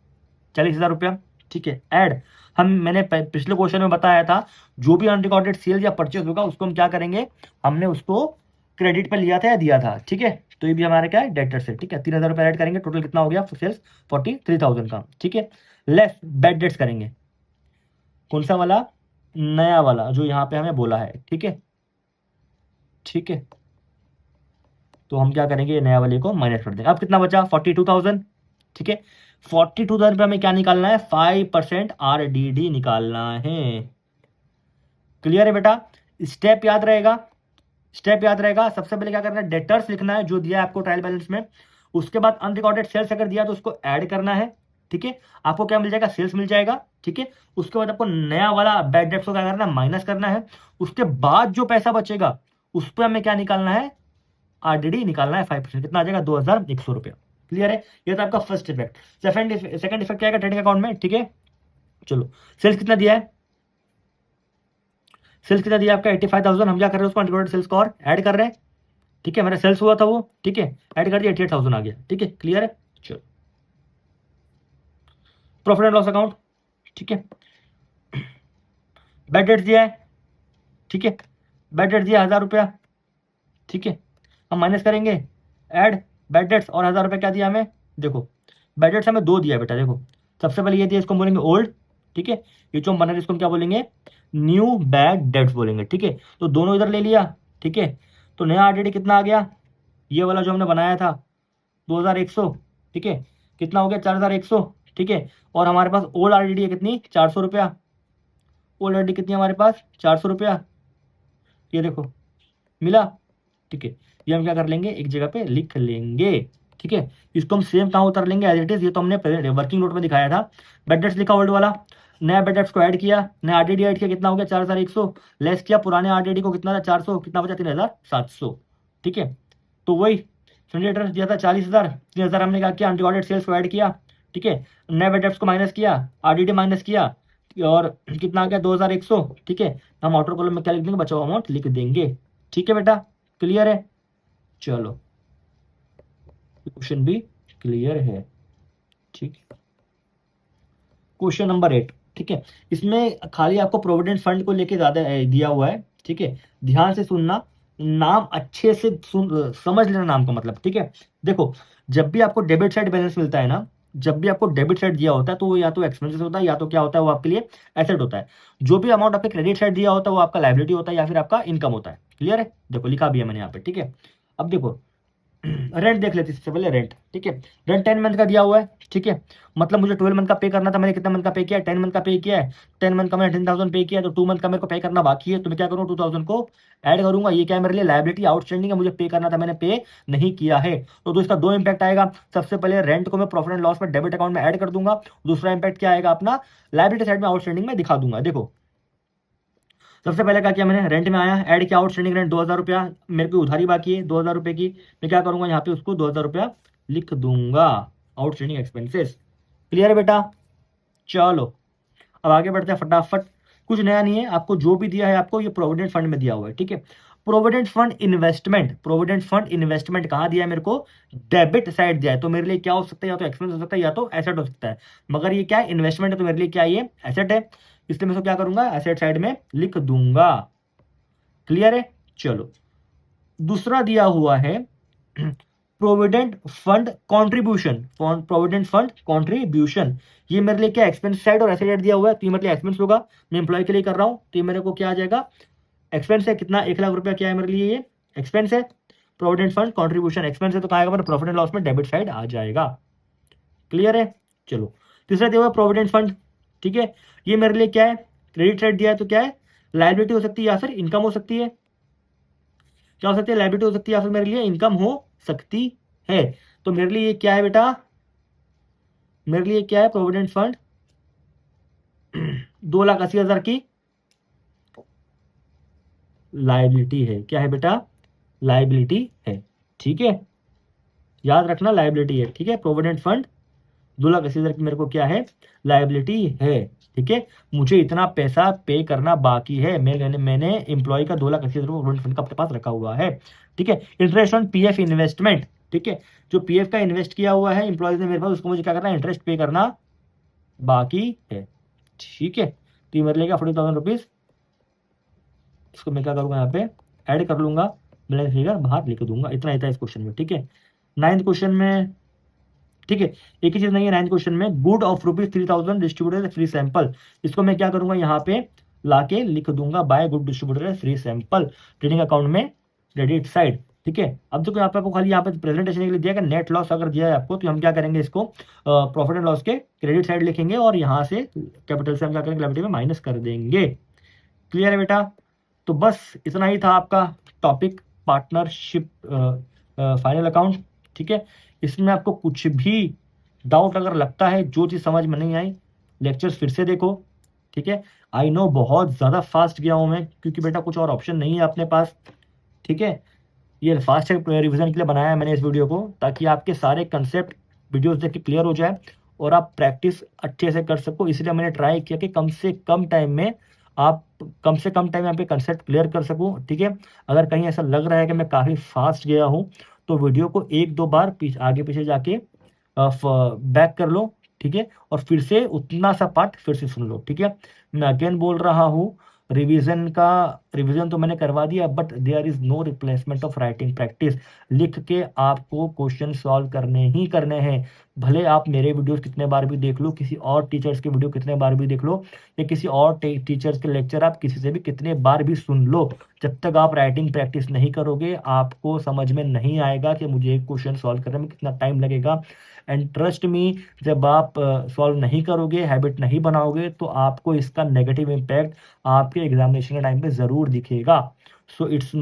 40,000 रुपया, ठीक है। ऐड, मैंने पिछले क्वेश्चन में बताया था, जो भी अनरिकॉर्डेड सेल या परचेज होगा उसको हम क्या करेंगे, हमने उसको क्रेडिट पर लिया था या दिया था, ठीक है। तो ये भी हमारे क्या है, डेटर से, ठीक है। 3,000 रुपया ऐड करेंगे, टोटल कितना हो गया सेल्स, 43,000 का, ठीक है। लेस बैड डेट्स करेंगे, कौन सा वाला, नया वाला जो यहाँ पे हमें बोला है, ठीक है, ठीक है। तो हम क्या करेंगे, नया वाले को माइनस कर देंगे। अब कितना बचा, 42,000, ठीक है। 42,000 रुपया में क्या निकालना है, 5% RDD निकालना है। क्लियर है बेटा। स्टेप याद रहेगा, स्टेप याद रहेगा। सबसे पहले क्या करना है, डेटर्स लिखना है जो दिया है आपको ट्रायल बैलेंस में। उसके बाद अनरिकॉर्डेड सेल्स अगर दिया तो उसको ऐड करना है, ठीक है। आपको क्या मिल जाएगा, सेल्स मिल जाएगा, ठीक है। उसके बाद आपको नया वाला बैड डेट्स को क्या करना है, माइनस करना है। उसके बाद जो पैसा बचेगा उस पर हमें क्या निकालना है, RDD निकालना है 5%, कितना आ जाएगा, 2,100 रुपया। क्लियर है। ये तो आपका फर्स्ट इफेक्ट। सेकंड इफेक्ट क्या है ट्रेडिंग अकाउंट में, ठीक है। चलो सेल्स कितना दिया है, सेल्स कितना दिया आपका 85,000। हम क्या कर रहे हैं, उसको अनरिकॉर्डेड सेल्स को और ऐड कर रहे हैं, ठीक है। मेरा सेल्स हुआ था वो, ठीक है, ऐड कर दिया, 88,000 आ गया, ठीक है। क्लियर है। चलो प्रॉफिट एंड लॉस अकाउंट, ठीक है। बैड डेट दिया है, ठीक है, बैड डेट दिया 1,000 रुपया, ठीक है। हम माइनस करेंगे, ऐड बैड डेट्स और 1,000 रुपया क्या दिया हमें, देखो बैड डेट्स हमें 2 दिया बेटा, देखो सबसे पहले ये दिया, इसको हम बोलेंगे ओल्ड, ठीक है। ये जो हम बना रहे इसको हम क्या बोलेंगे, न्यू बैड डेट्स बोलेंगे, ठीक है। तो दोनों इधर ले लिया, ठीक है। तो नया RDD कितना आ गया, ये वाला जो हमने बनाया था 2,100, ठीक है, कितना हो गया 4,100, ठीक है। और हमारे पास ओल्ड RDD है कितनी, 400 रुपया। ओल्ड RDD कितनी है हमारे पास, 400 रुपया, ये देखो मिला, ठीक है। ये हम क्या कर लेंगे, एक जगह पे लिख लेंगे, ठीक है। इसको हम सेम कहाँ उतर लेंगे, एज इट इज। ये तो हमने वर्किंग नोट में दिखाया था। बेड डेट्स लिखा ओल्ड वाला, नया बेड डेट्स को ऐड किया, नया RDD ऐड किया, कितना हो गया 4,100, लेस किया पुराने RDD को, कितना था 400, कितना बचा 3,700, ठीक है। तो वही जनरेटर दिया था 40,000, 3,000 हमने क्या किया, अनरिकॉर्डेड सेल्स को ऐड किया, ठीक है। नए बेड डेट्स को माइनस किया, RDD माइनस किया, और कितना आ गया 2,100, ठीक है। हम आउटर कॉलम में क्या लिख देंगे, बचा हुआ अमाउंट लिख देंगे, ठीक है बेटा। क्लियर है। चलो क्वेश्चन भी क्लियर है, ठीक है। क्वेश्चन नंबर 8, ठीक है। इसमें खाली आपको प्रोविडेंट फंड को लेके ज्यादा दिया हुआ है, ठीक है। ध्यान से सुनना, नाम अच्छे से समझ लेना नाम का मतलब, ठीक है। देखो, जब भी आपको डेबिट साइड बैलेंस मिलता है ना, जब भी आपको डेबिट साइड दिया होता है तो वो या तो एक्सपेंसेस होता है या तो क्या होता है, वो आपके लिए एसेट होता है। जो भी अमाउंट आपके क्रेडिट साइड दिया होता है वो आपका लायबिलिटी होता है या फिर आपका इनकम होता है। क्लियर है? देखो लिखा भी है मैंने यहाँ पे, ठीक है। अब देखो रेंट देख लेते हैं सबसे पहले, रेंट, ठीक है। रेंट 10 मंथ का दिया हुआ है, ठीक है। मतलब मुझे 12 मंथ का पे करना था, मैंने कितना मंथ का पे किया है, 10 मंथ का पे किया है। 10 मंथ का मैंने 10,000 पे किया है, तो 2 मंथ का मेरे को पे करना बाकी है, तो मैं क्या करूँ, 2,000 को ऐड करूंगा। ये क्या है, मेरे लिए लायबिलिटी आउटस्टैंडिंग है, मुझे पे करना था, मैंने पे नहीं किया है। तो इसका दो इंपैक्ट आएगा। सबसे पहले रेंट को मैं प्रॉफिट एंड लॉस में डेबिट अकाउंट में ऐड कर दूंगा। दूसरा इंपैक्ट क्या आएगा, अपना लायबिलिटी साइड में आउटस्टैंडिंग में दिखा दूंगा। देखो सबसे पहले क्या किया मैंने, रेंट में आया, ऐड किया आउटस्टैंडिंग रेंट 2,000 रुपया, मेरे को उधारी बाकी है 2,000 रुपये की। मैं क्या करूंगा, यहाँ पे उसको 2,000 रुपया लिख दूंगा, आउटस्टैंडिंग एक्सपेंसेस। क्लियर है बेटा? चलो अब आगे बढ़ते हैं फटाफट। कुछ नया नहीं है, आपको जो भी दिया है आपको ये प्रोविडेंट फंड में दिया हुआ है, ठीक है। Provident fund investment, provident fund investment कहाँ दिया है मेरे को, डेबिट साइड दिया है। तो मेरे लिए क्या हो सकता है, या तो एक्सपेंस हो सकता है या तो एसेट हो सकता है। मगर ये क्या है, इन्वेस्टमेंट है, तो मेरे लिए क्या ये एसेट है, इसलिए मैं इसको क्या करूंगा, एसेट साइड में लिख दूंगा। क्लियर है? चलो दूसरा दिया हुआ है provident fund contribution, provident fund contribution. ये मेरे लिए क्या, एक्सपेंस साइड और एसेट साइड दिया हुआ है, तो ये मेरे लिए एक्सपेंस होगा, मैं एम्प्लॉय के लिए कर रहा हूं, तो ये मेरे को क्या आ जाएगा, एक्सपेंस है। कितना, 1,00,000 रुपया क्या है मेरे लिए, ये एक्सपेंस है। प्रोविडेंट फंड कॉन्ट्रीब्यूशन एक्सपेंस है, तो कहा मेरे प्रॉफिट एंड लॉस में डेबिट साइड आ जाएगा। क्लियर है? चलो तीसरा दिया हुआ प्रोविडेंट फंड, ठीक है। ये मेरे लिए क्या है, क्रेडिट साइड दिया है, तो क्या है, लायबिलिटी हो सकती है या फिर इनकम हो सकती है। क्या हो सकती है, लायबिलिटी हो सकती है या फिर मेरे लिए इनकम हो सकती है। तो मेरे लिए ये क्या है बेटा, मेरे लिए क्या है, प्रोविडेंट फंड 2,80,000 की लायबिलिटी है। क्या है बेटा, लायबिलिटी है, ठीक है। याद रखना लायबिलिटी है, ठीक है। प्रोविडेंट फंड 2,80,000 की मेरे को क्या है, लायबिलिटी है, ठीक है। मुझे इतना पैसा पे करना बाकी है, मैंने एम्प्लॉय का 2,80,000 प्रोविडेंट फंड का अपने पास रखा हुआ है, ठीक है। इंटरेस्ट ऑन पीएफ इन्वेस्टमेंट, ठीक है। जो पीएफ का इन्वेस्ट किया हुआ है एम्प्लॉयज ने मेरे पास, उसको मुझे क्या करना है, इंटरेस्ट पे करना बाकी है, ठीक है। तो ये मेरे लेगा 40,000 रुपीज, इसको मैं क्या करूंगा, यहाँ पे ऐड कर लूंगा, बैलेंस फिगर बाहर लिख दूंगा। इतना ही था इस क्वेश्चन में, ठीक है। 9th क्वेश्चन में, ठीक है, एक ही चीज नहीं है 9th क्वेश्चन में, good of ₹3,000 distributed free sample. इसको मैं क्या करूंगा, यहाँ पे लाके लिख दूंगा, by good distributed free sample trading account में क्रेडिट साइड, ठीक है। अब देखो यहाँ पे आपको खाली यहाँ पे प्रेजेंटेशन के लिए दिया है, नेट लॉस अगर दिया है आपको, तो हम क्या करेंगे, इसको प्रॉफिट एंड लॉस के क्रेडिट साइड लिखेंगे और यहाँ से कैपिटल से हम क्या करेंगे, लायबिलिटी में माइनस कर देंगे। क्लियर है बेटा? तो बस इतना ही था आपका टॉपिक, पार्टनरशिप फाइनल अकाउंट, ठीक है। इसमें आपको कुछ भी डाउट अगर लगता है, जो चीज़ समझ में नहीं आई, लेक्चर्स फिर से देखो, ठीक है। आई नो बहुत ज़्यादा फास्ट गया हूँ मैं, क्योंकि बेटा कुछ और ऑप्शन नहीं है अपने पास, ठीक है। ये फास्ट रिविजन के लिए बनाया है मैंने इस वीडियो को, ताकि आपके सारे कंसेप्ट वीडियोस देख के क्लियर हो जाए और आप प्रैक्टिस अच्छे से कर सको। इसलिए मैंने ट्राई किया कि कम से कम टाइम में आप, कम से कम टाइम में यहाँ पे कंसेप्ट क्लियर कर सकूँ, ठीक है। अगर कहीं ऐसा लग रहा है कि मैं काफ़ी फास्ट गया हूँ, तो वीडियो को 1-2 बार आगे पीछे जाके बैक कर लो, ठीक है। और फिर से उतना सा पार्ट फिर से सुन लो, ठीक है। मैं अगेन बोल रहा हूँ, रिवीजन तो मैंने करवा दिया, but there is no replacement of writing practice. लिख के आपको क्वेश्चन सॉल्व करने ही करने हैं। भले आप मेरे वीडियोस कितने बार भी देख लो, किसी और टीचर्स के वीडियो कितने बार भी देख लो, या किसी और टीचर्स के लेक्चर आप किसी से भी कितने बार भी सुन लो, जब तक आप राइटिंग प्रैक्टिस नहीं करोगे, आपको समझ में नहीं आएगा कि मुझे एक क्वेश्चन सॉल्व करने में कितना टाइम लगेगा। एंड ट्रस्ट मी, जब आप सॉल्व नहीं करोगे, हैबिट नहीं बनाओगे, तो आपको इसका नेगेटिव इम्पैक्ट आपके एग्जामिनेशन के टाइम पे ज़रूर दिखेगा। So it's